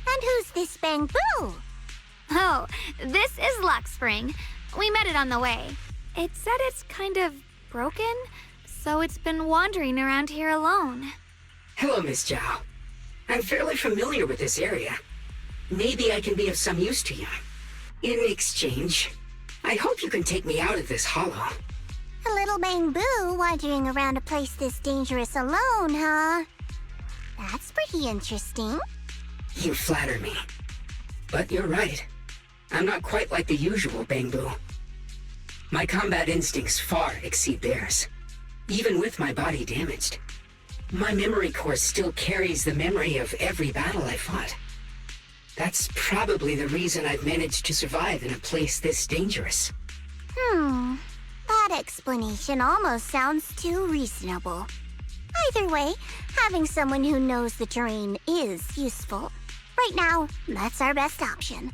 And who's this Bamboo? Oh, this is Luxspring. We met it on the way. It said it's kind of broken, so it's been wandering around here alone. Hello, Miss Zhao. I'm fairly familiar with this area. Maybe I can be of some use to you. In exchange, I hope you can take me out of this hollow. A little Bamboo wandering around a place this dangerous alone, huh? That's pretty interesting. You flatter me. But you're right. I'm not quite like the usual Bamboo. My combat instincts far exceed theirs. Even with my body damaged, my memory core still carries the memory of every battle I fought. That's probably the reason I've managed to survive in a place this dangerous. That explanation almost sounds too reasonable. Either way, having someone who knows the terrain is useful. Right now, that's our best option.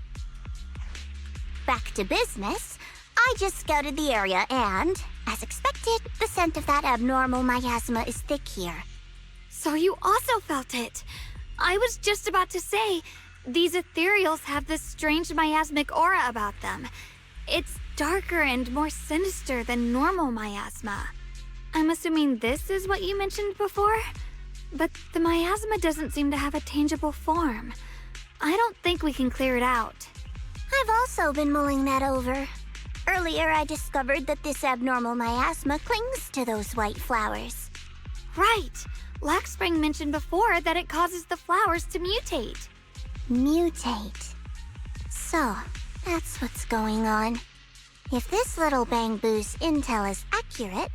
Back to business, I just scouted the area and, as expected, the scent of that abnormal miasma is thick here. So you also felt it. I was just about to say, these ethereals have this strange miasmic aura about them. It's darker and more sinister than normal miasma. I'm assuming this is what you mentioned before? But the miasma doesn't seem to have a tangible form. I don't think we can clear it out. I've also been mulling that over. Earlier, I discovered that this abnormal miasma clings to those white flowers. Right. Luxspring mentioned before that it causes the flowers to mutate. Mutate. So, that's what's going on. If this little Bamboo's intel is accurate,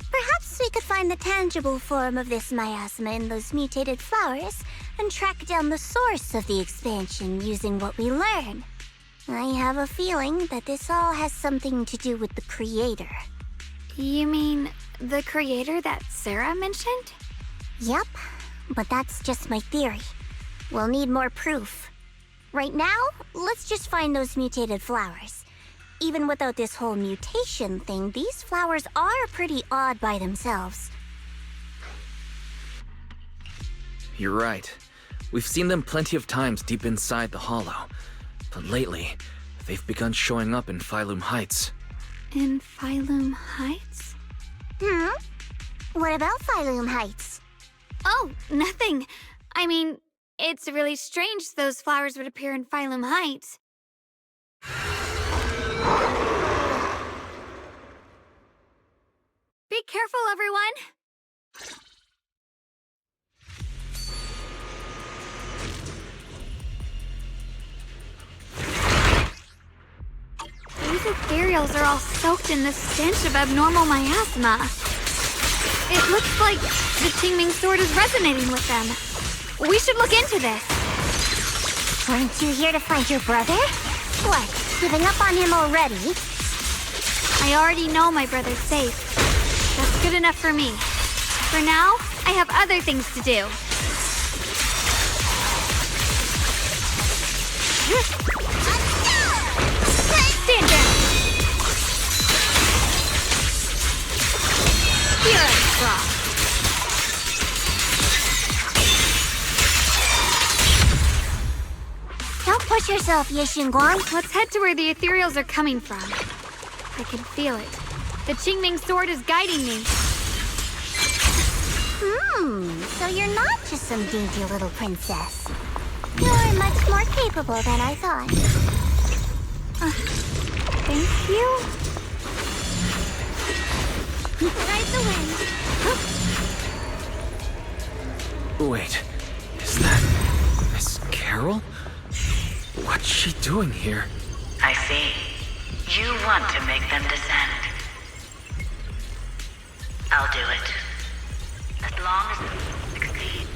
perhaps we could find the tangible form of this miasma in those mutated flowers and track down the source of the expansion using what we learn. I have a feeling that this all has something to do with the creator. You mean the creator that Sarah mentioned? Yep, but that's just my theory. We'll need more proof. Right now, let's just find those mutated flowers. Even without this whole mutation thing, these flowers are pretty odd by themselves. You're right. We've seen them plenty of times deep inside the hollow. But lately, they've begun showing up in Phylum Heights. In Phylum Heights? What about Phylum Heights? Oh, nothing. I mean, it's really strange those flowers would appear in Phylum Heights. Be careful, everyone! These ethereals are all soaked in the stench of abnormal miasma. It looks like the Qingming sword is resonating with them. We should look into this. Weren't you here to find your brother? What, giving up on him already? I already know my brother's safe. That's good enough for me. For now, I have other things to do. Stand down! Here, Frog. Don't push yourself, Ye Shunguang. Let's head to where the ethereals are coming from. I can feel it. The Qingming sword is guiding me. So you're not just some dainty little princess. You're much more capable than I thought. Thank you. Ride the wind. Wait, is that Miss Carol? What's she doing here? I see. You want to make them descend. I'll do it. As long as they succeed,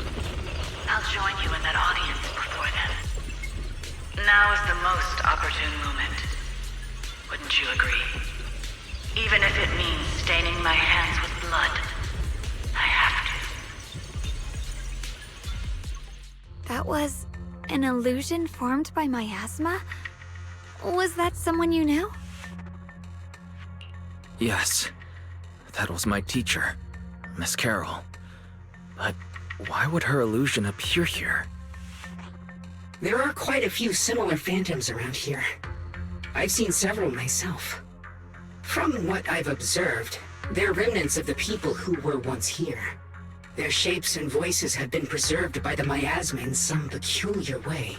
I'll join you in that audience before them. Now is the most opportune moment. Wouldn't you agree? Even if it means staining my hands with blood, I have to. That was an illusion formed by miasma? Was that someone you knew? Yes, that was my teacher, Miss Carol. But why would her illusion appear here? There are quite a few similar phantoms around here. I've seen several myself. From what I've observed, they're remnants of the people who were once here. Their shapes and voices have been preserved by the miasma in some peculiar way,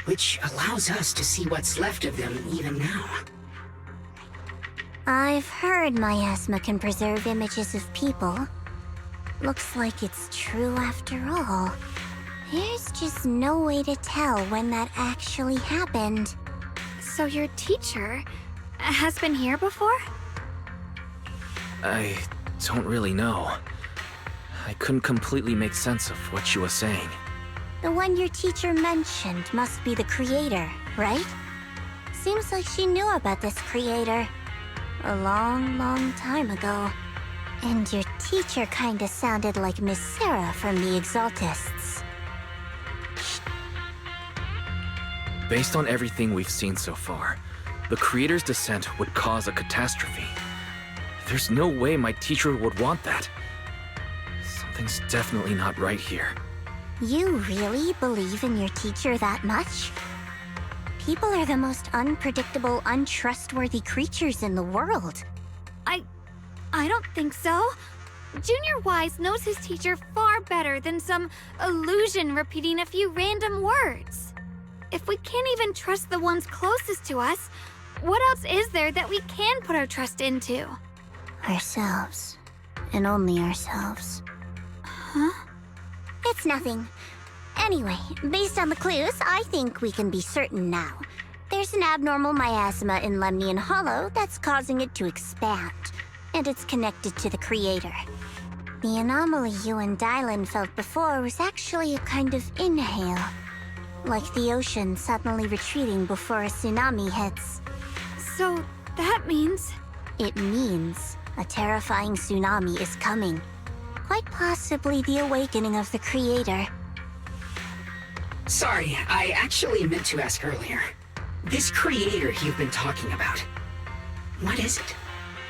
which allows us to see what's left of them even now. I've heard miasma can preserve images of people. Looks like it's true after all. There's just no way to tell when that actually happened. So your teacher has been here before? I don't really know. I couldn't completely make sense of what she was saying. The one your teacher mentioned must be the creator, right? Seems like she knew about this creator a long, long time ago. And your teacher kinda sounded like Miss Sarah from the Exaltists. Based on everything we've seen so far, the creator's descent would cause a catastrophe. There's no way my teacher would want that. Something's definitely not right here. You really believe in your teacher that much? People are the most unpredictable, untrustworthy creatures in the world. I don't think so. Junior Wise knows his teacher far better than some illusion repeating a few random words. If we can't even trust the ones closest to us, what else is there that we can put our trust into? Ourselves. And only ourselves. Huh? It's nothing. Anyway, based on the clues, I think we can be certain now. There's an abnormal miasma in Lemnian Hollow that's causing it to expand. And it's connected to the creator. The anomaly you and Dylan felt before was actually a kind of inhale. Like the ocean suddenly retreating before a tsunami hits. So that means... It means a terrifying tsunami is coming. Quite possibly the awakening of the creator. Sorry, I actually meant to ask earlier. This creator you've been talking about, what is it?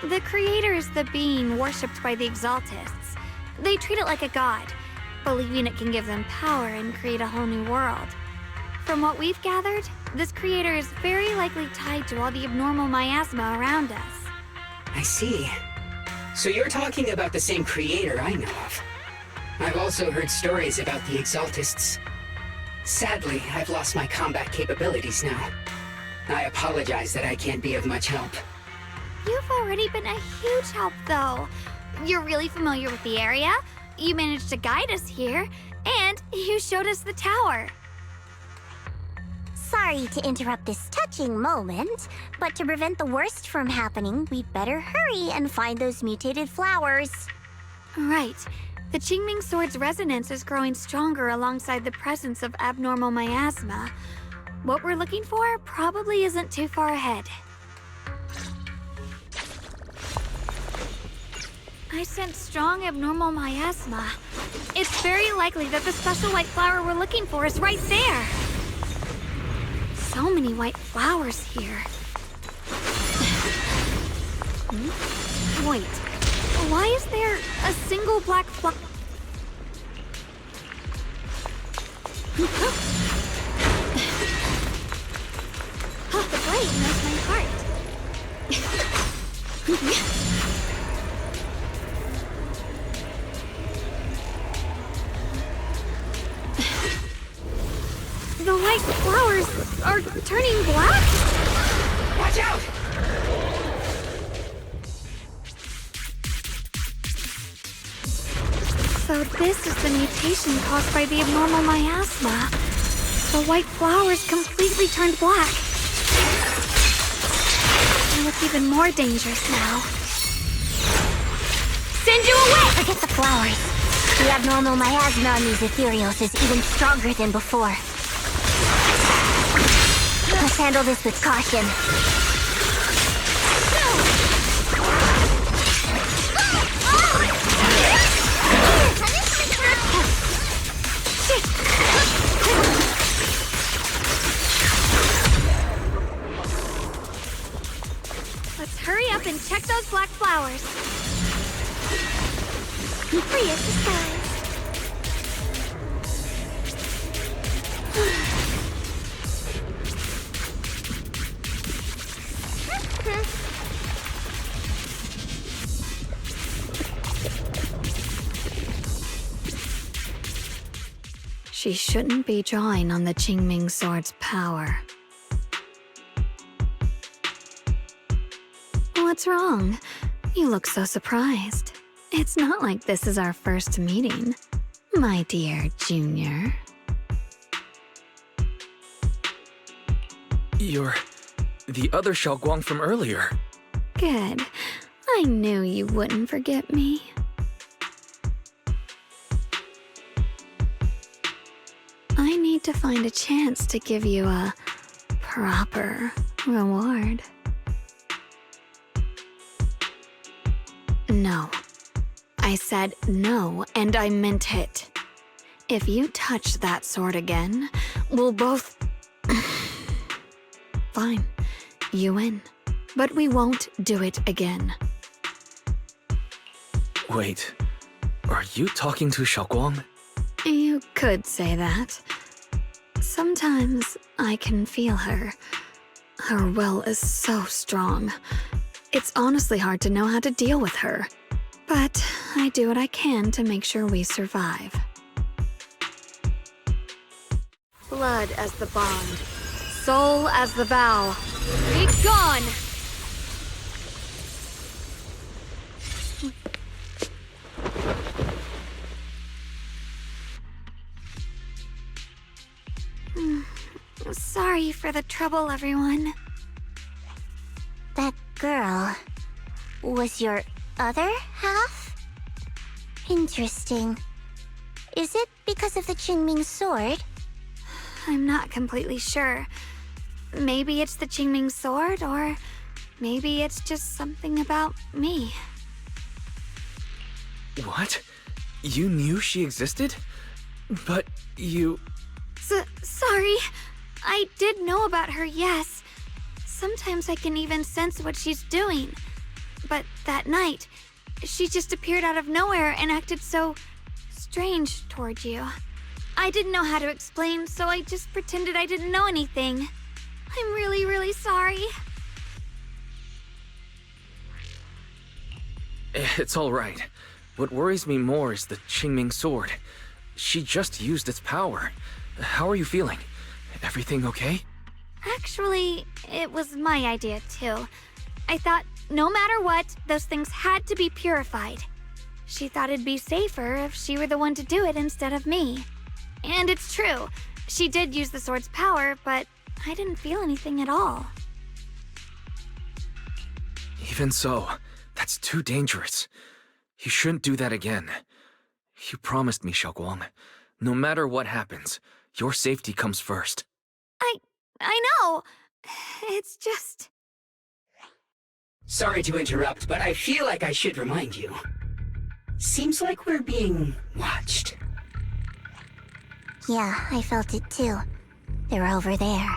The creator is the being worshipped by the Exaltists. They treat it like a god, believing it can give them power and create a whole new world. From what we've gathered, this creator is very likely tied to all the abnormal miasma around us. I see. So you're talking about the same creator I know of. I've also heard stories about the Exaltists. Sadly, I've lost my combat capabilities now. I apologize that I can't be of much help. You've already been a huge help, though. You're really familiar with the area, you managed to guide us here, and you showed us the tower. Sorry to interrupt this touching moment, but to prevent the worst from happening, we'd better hurry and find those mutated flowers. Right. The Qingming Sword's resonance is growing stronger alongside the presence of abnormal miasma. What we're looking for probably isn't too far ahead. I sense strong abnormal miasma. It's very likely that the special white flower we're looking for is right there. So many white flowers here. Wait, why is there a single black flower? Oh, the blade knows my heart. The white flowers are turning black? Watch out! So this is the mutation caused by the abnormal miasma. The white flowers completely turned black. They look even more dangerous now. Send you away! Forget the flowers. The abnormal miasma on these ethereals is even stronger than before. Let's handle this with caution. Let's hurry up and check those black flowers. Free as the skies. She shouldn't be drawing on the Qingming Sword's power. What's wrong? You look so surprised. It's not like this is our first meeting, my dear Junior. You're the other Shunguang from earlier. Good. I knew you wouldn't forget me. I need to find a chance to give you a proper reward. No. I said no, and I meant it. If you touch that sword again, we'll both... Fine. You win. But we won't do it again. Wait, are you talking to Shunguang? You could say that. Sometimes I can feel her. Her will is so strong. It's honestly hard to know how to deal with her. But I do what I can to make sure we survive. Blood as the bond. Soul as the vow. Be gone! Sorry for the trouble, everyone. That girl was your other half? Interesting. Is it because of the Qingming sword? I'm not completely sure. Maybe it's the Qingming sword, or maybe it's just something about me. What? You knew she existed? But you... Sorry. I did know about her, yes. Sometimes I can even sense what she's doing. But that night, she just appeared out of nowhere and acted so strange toward you. I didn't know how to explain, so I just pretended I didn't know anything. I'm really, really sorry. It's all right. What worries me more is the Qingming sword. She just used its power. How are you feeling? Everything okay? Actually, it was my idea too. I thought no matter what, those things had to be purified. She thought it'd be safer if she were the one to do it instead of me. And it's true. She did use the sword's power, but I didn't feel anything at all. Even so, that's too dangerous. You shouldn't do that again. You promised me, Shunguang. No matter what happens, your safety comes first. I know. It's just... Sorry to interrupt, but I feel like I should remind you. Seems like we're being watched. Yeah, I felt it too. They're over there.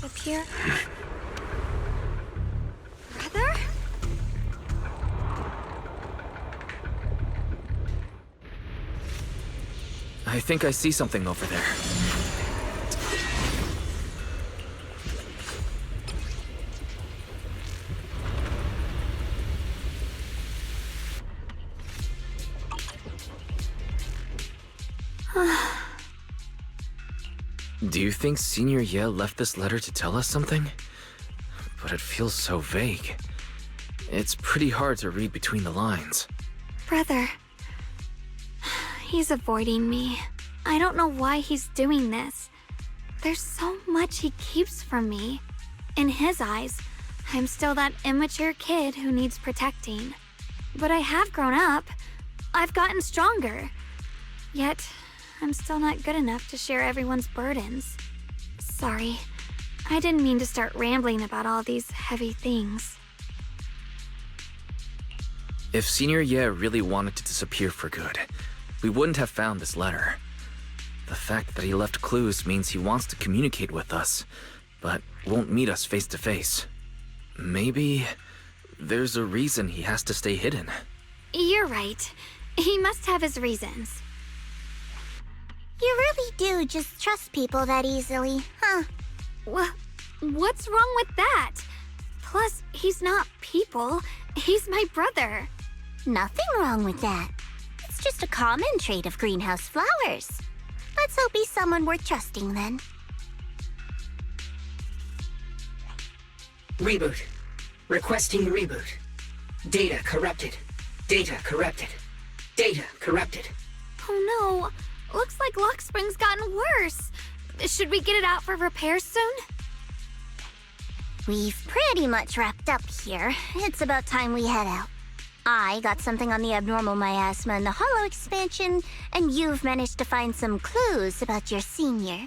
Up here? Brother? I think I see something over there. Do you think Senior Ye left this letter to tell us something? But it feels so vague. It's pretty hard to read between the lines. Brother. He's avoiding me. I don't know why he's doing this. There's so much he keeps from me. In his eyes, I'm still that immature kid who needs protecting. But I have grown up. I've gotten stronger. Yet, I'm still not good enough to share everyone's burdens. Sorry. I didn't mean to start rambling about all these heavy things. If Senior Ye really wanted to disappear for good, we wouldn't have found this letter. The fact that he left clues means he wants to communicate with us, but won't meet us face to face. Maybe there's a reason he has to stay hidden. You're right. He must have his reasons. You really do just trust people that easily, huh? What's wrong with that? Plus, he's not people. He's my brother. Nothing wrong with that. It's just a common trait of greenhouse flowers. Let's hope he's someone worth trusting then. Reboot. Requesting reboot. Data corrupted. Data corrupted. Data corrupted. Oh no. Looks like Lock Spring's gotten worse. Should we get it out for repairs soon? We've pretty much wrapped up here. It's about time we head out. I got something on the abnormal miasma and the hollow expansion, and you've managed to find some clues about your senior.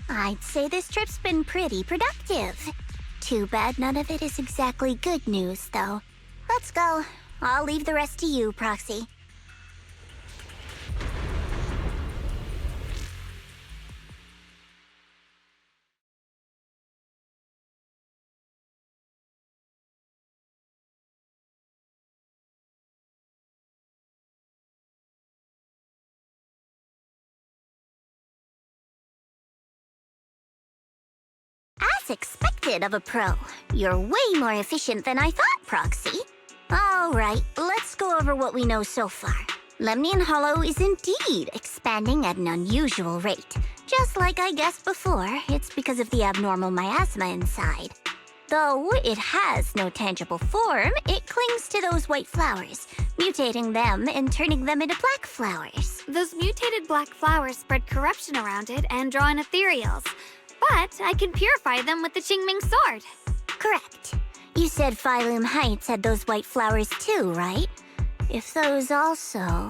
I'd say this trip's been pretty productive. Too bad none of it is exactly good news, though. Let's go. I'll leave the rest to you, Proxy. As expected of a pro, you're way more efficient than I thought, Proxy. Alright, let's go over what we know so far. Lemnian Hollow is indeed expanding at an unusual rate. Just like I guessed before, it's because of the abnormal miasma inside. Though it has no tangible form, it clings to those white flowers, mutating them and turning them into black flowers. Those mutated black flowers spread corruption around it and draw in ethereals. But I can purify them with the Qingming sword. Correct. You said Phylum Heights had those white flowers too, right? If those also...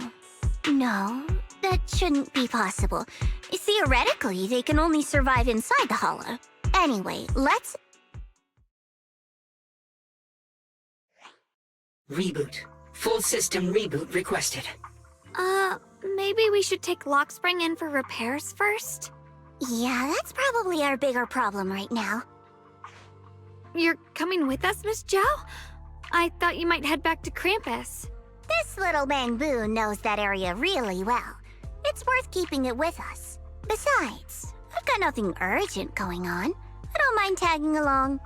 No, that shouldn't be possible. Theoretically, they can only survive inside the hollow. Anyway, let's... Reboot. Full system reboot requested. Maybe we should take Lockspring in for repairs first? Yeah, that's probably our bigger problem right now. You're coming with us, Miss Zhao? I thought you might head back to Krampus. This little bamboo knows that area really well. It's worth keeping it with us. Besides, I've got nothing urgent going on. I don't mind tagging along.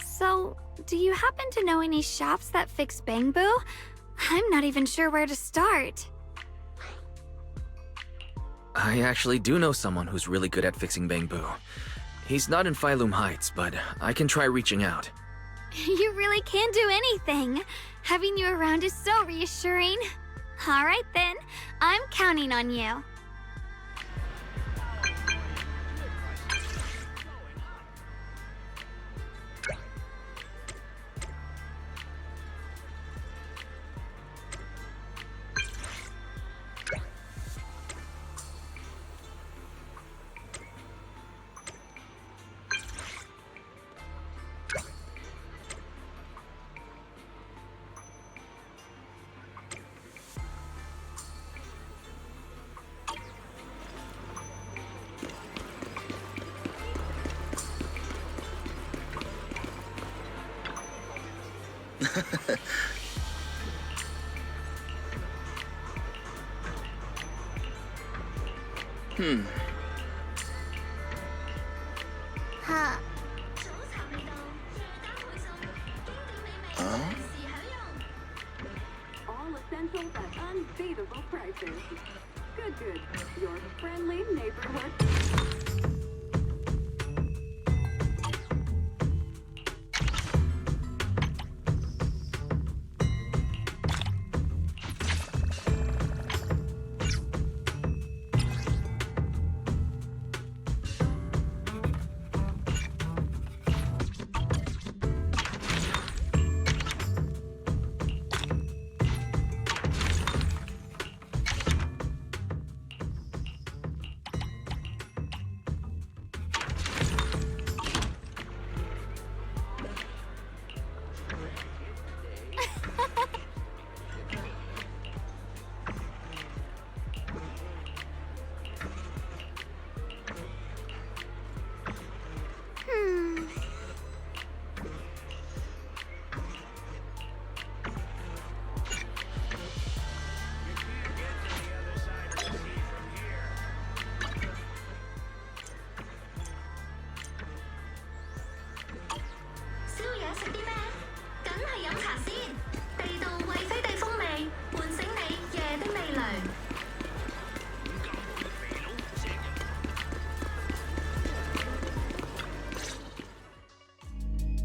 So, do you happen to know any shops that fix bamboo? I'm not even sure where to start. I actually do know someone who's really good at fixing bamboo. He's not in Phylum Heights, but I can try reaching out. You really can do anything. Having you around is so reassuring. All right then, I'm counting on you. Huh. All essentials at unbeatable prices. Good. Your friendly neighborhood.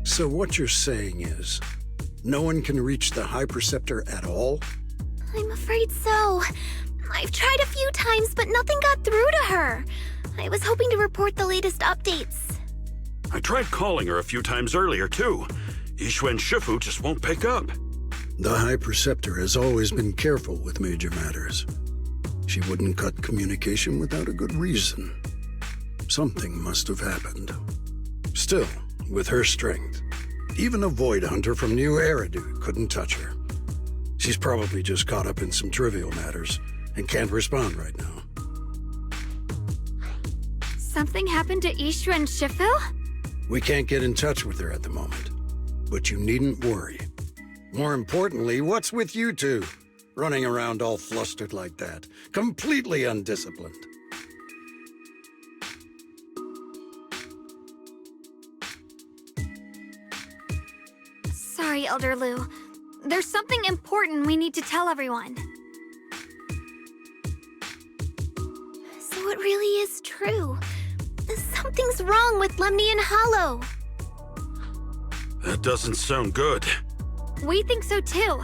So what you're saying is, no one can reach the High Preceptor at all? I'm afraid so. I've tried a few times, but nothing got through to her. I was hoping to report the latest updates. I tried calling her a few times earlier, too. Yixuan Shifu just won't pick up. The High Preceptor has always been careful with major matters. She wouldn't cut communication without a good reason. Something must have happened. Still, with her strength, even a Void Hunter from New Eridu couldn't touch her. She's probably just caught up in some trivial matters and can't respond right now. Something happened to Ishu and Shifu? We can't get in touch with her at the moment, but you needn't worry. More importantly, what's with you two? Running around all flustered like that, completely undisciplined. Sorry, Elder Lu. There's something important we need to tell everyone. So it really is true. Something's wrong with Lemnian Hollow. That doesn't sound good. We think so too,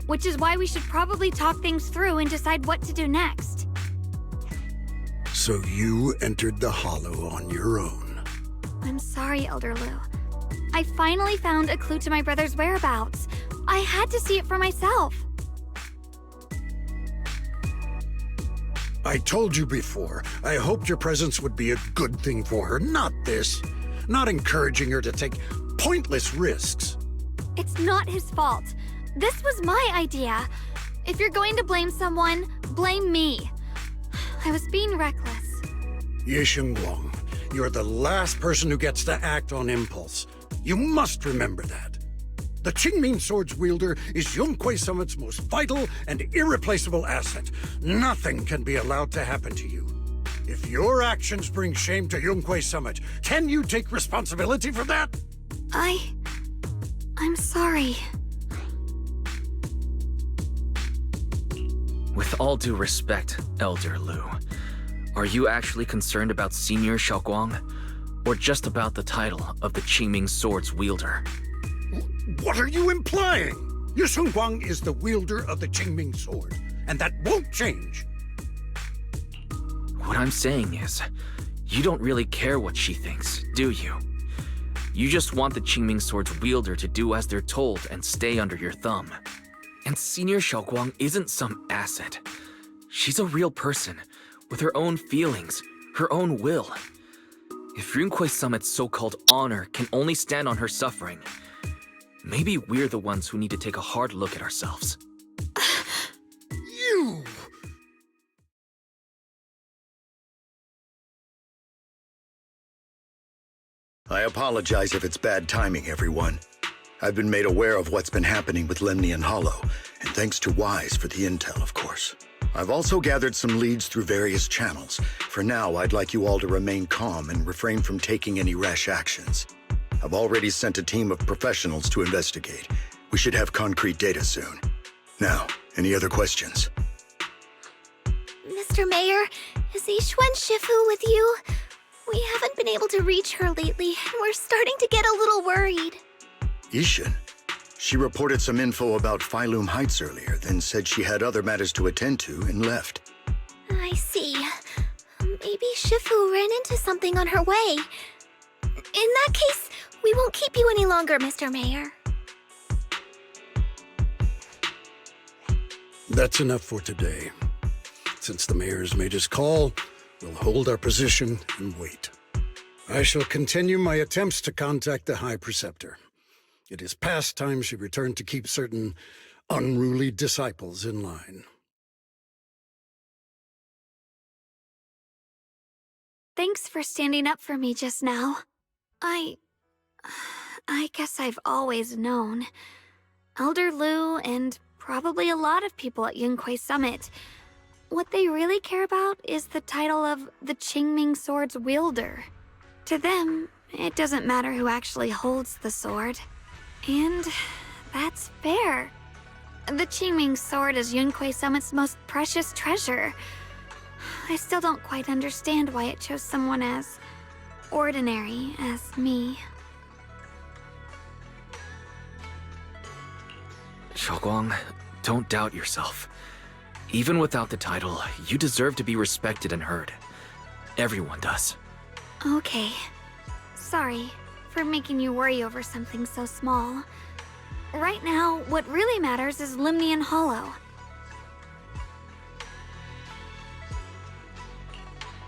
which is why we should probably talk things through and decide what to do next. So you entered the Hollow on your own. I'm sorry, Elder Lu. I finally found a clue to my brother's whereabouts. I had to see it for myself. I told you before, I hoped your presence would be a good thing for her, not this. Not encouraging her to take pointless risks. It's not his fault. This was my idea. If you're going to blame someone, blame me. I was being reckless. Ye Shunguang, you're the last person who gets to act on impulse. You must remember that. The Qingming Sword's wielder is Yunquei Summit's most vital and irreplaceable asset. Nothing can be allowed to happen to you. If your actions bring shame to Yunquei Summit, can you take responsibility for that? I'm sorry. With all due respect, Elder Lu, are you actually concerned about Senior Shunguang, or just about the title of the Qingming Sword's wielder? What are you implying? Ye Shunguang is the wielder of the Qingming Sword, and that won't change. What I'm saying is, you don't really care what she thinks, do you? You just want the Qingming Sword's wielder to do as they're told and stay under your thumb. And Senior Shunguang isn't some asset. She's a real person, with her own feelings, her own will. If Yunquei Summit's so-called honor can only stand on her suffering, maybe we're the ones who need to take a hard look at ourselves. You! I apologize if it's bad timing, everyone. I've been made aware of what's been happening with Lemnian Hollow, and thanks to Wise for the intel, of course. I've also gathered some leads through various channels. For now, I'd like you all to remain calm and refrain from taking any rash actions. I've already sent a team of professionals to investigate. We should have concrete data soon. Now, any other questions? Mr. Mayor, is Yixuan Shifu with you? We haven't been able to reach her lately, and we're starting to get a little worried. Yixuan? She reported some info about Phylum Heights earlier, then said she had other matters to attend to and left. I see. Maybe Shifu ran into something on her way. In that case, we won't keep you any longer, Mr. Mayor. That's enough for today. Since the mayor's made his call, we'll hold our position and wait. I shall continue my attempts to contact the High Preceptor. It is past time she returned to keep certain unruly disciples in line. Thanks for standing up for me just now. I guess I've always known. Elder Lu and probably a lot of people at Yunquei Summit, what they really care about is the title of the Qingming Sword's wielder. To them, it doesn't matter who actually holds the sword. And that's fair. The Qingming Sword is Yunquei Summit's most precious treasure. I still don't quite understand why it chose someone as ordinary as me. Shunguang, don't doubt yourself. Even without the title, you deserve to be respected and heard. Everyone does. Okay. Sorry for making you worry over something so small. Right now, what really matters is Lemnian Hollow.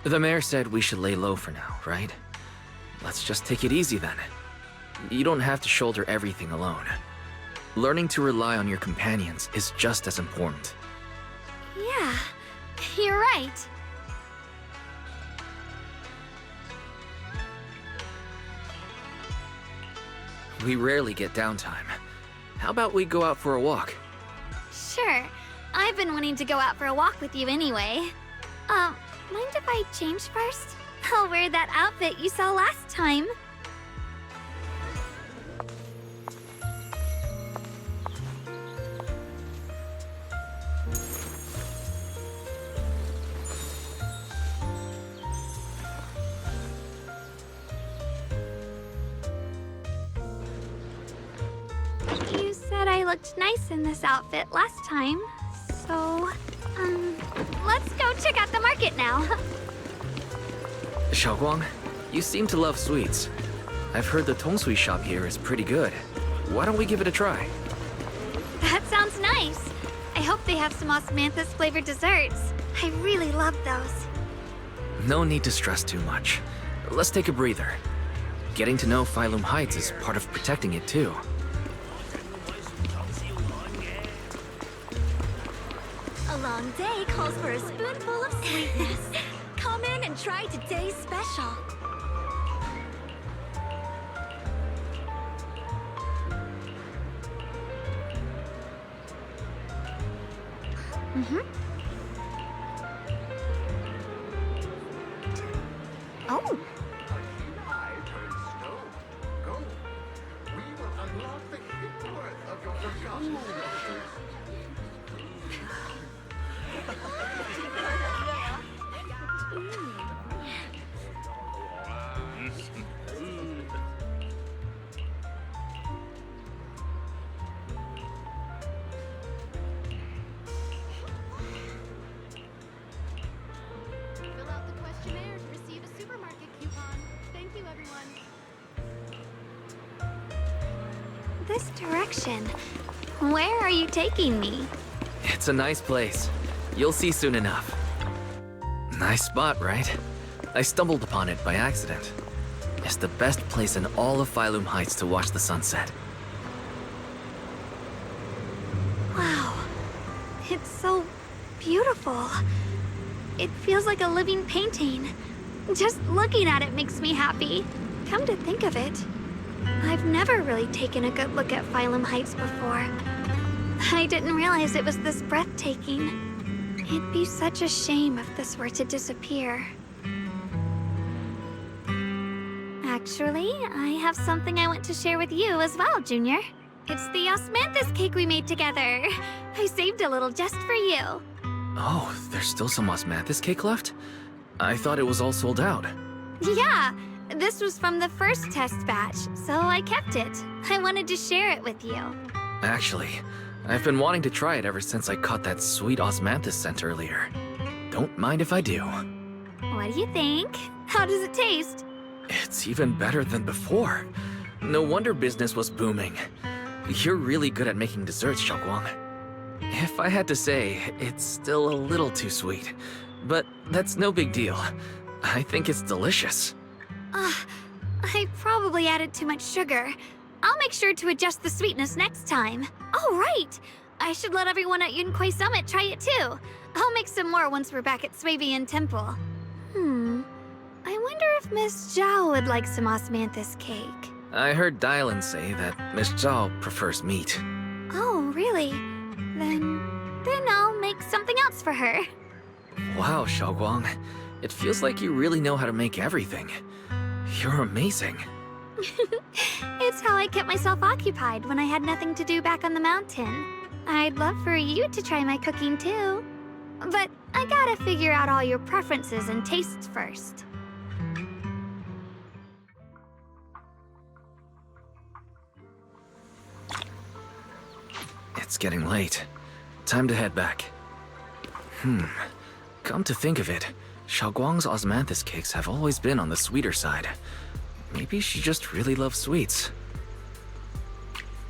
The mayor said we should lay low for now, right? Let's just take it easy then. You don't have to shoulder everything alone. Learning to rely on your companions is just as important. Yeah, you're right. We rarely get downtime. How about we go out for a walk? Sure. I've been wanting to go out for a walk with you anyway. Mind if I change first? I'll wear that outfit you saw last time. You said I looked nice in this outfit last time, so, let's go check out the market now. Shunguang, you seem to love sweets. I've heard the tongsui shop here is pretty good. Why don't we give it a try? That sounds nice. I hope they have some osmanthus flavored desserts. I really love those. No need to stress too much. Let's take a breather. Getting to know Phylum Heights is part of protecting it too. A long day calls for a spoonful of sweetness. Come in and try today's special. Oh. Fill out the questionnaire to receive a supermarket coupon. Thank you, everyone. This direction. Where are you taking me? It's a nice place. You'll see soon enough. Nice spot, right? I stumbled upon it by accident. It's the best place in all of Phylum Heights to watch the sunset. Wow. It's so beautiful. It feels like a living painting. Just looking at it makes me happy. Come to think of it, I've never really taken a good look at Phylum Heights before. I didn't realize it was this breathtaking. It'd be such a shame if this were to disappear. Actually, I have something I want to share with you as well, Junior. It's the osmanthus cake we made together. I saved a little just for you. Oh, there's still some osmanthus cake left? I thought it was all sold out. Yeah, this was from the first test batch, so I kept it. I wanted to share it with you. Actually, I've been wanting to try it ever since I caught that sweet osmanthus scent earlier. Don't mind if I do. What do you think? How does it taste? It's even better than before. No wonder business was booming. You're really good at making desserts, Shunguang. If I had to say, it's still a little too sweet. But that's no big deal. I think it's delicious. I probably added too much sugar. I'll make sure to adjust the sweetness next time. Oh, right! I should let everyone at Yunkui Summit try it too. I'll make some more once we're back at Swabian Temple. I wonder if Miss Zhao would like some osmanthus cake. I heard Dylan say that Miss Zhao prefers meat. Oh, really? Then I'll make something else for her. Wow, Shunguang. It feels like you really know how to make everything. You're amazing. It's how I kept myself occupied when I had nothing to do back on the mountain. I'd love for you to try my cooking too. But I gotta figure out all your preferences and tastes first. It's getting late. Time to head back. Come to think of it, Shunguang's osmanthus cakes have always been on the sweeter side. Maybe she just really loves sweets.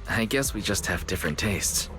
I guess we just have different tastes.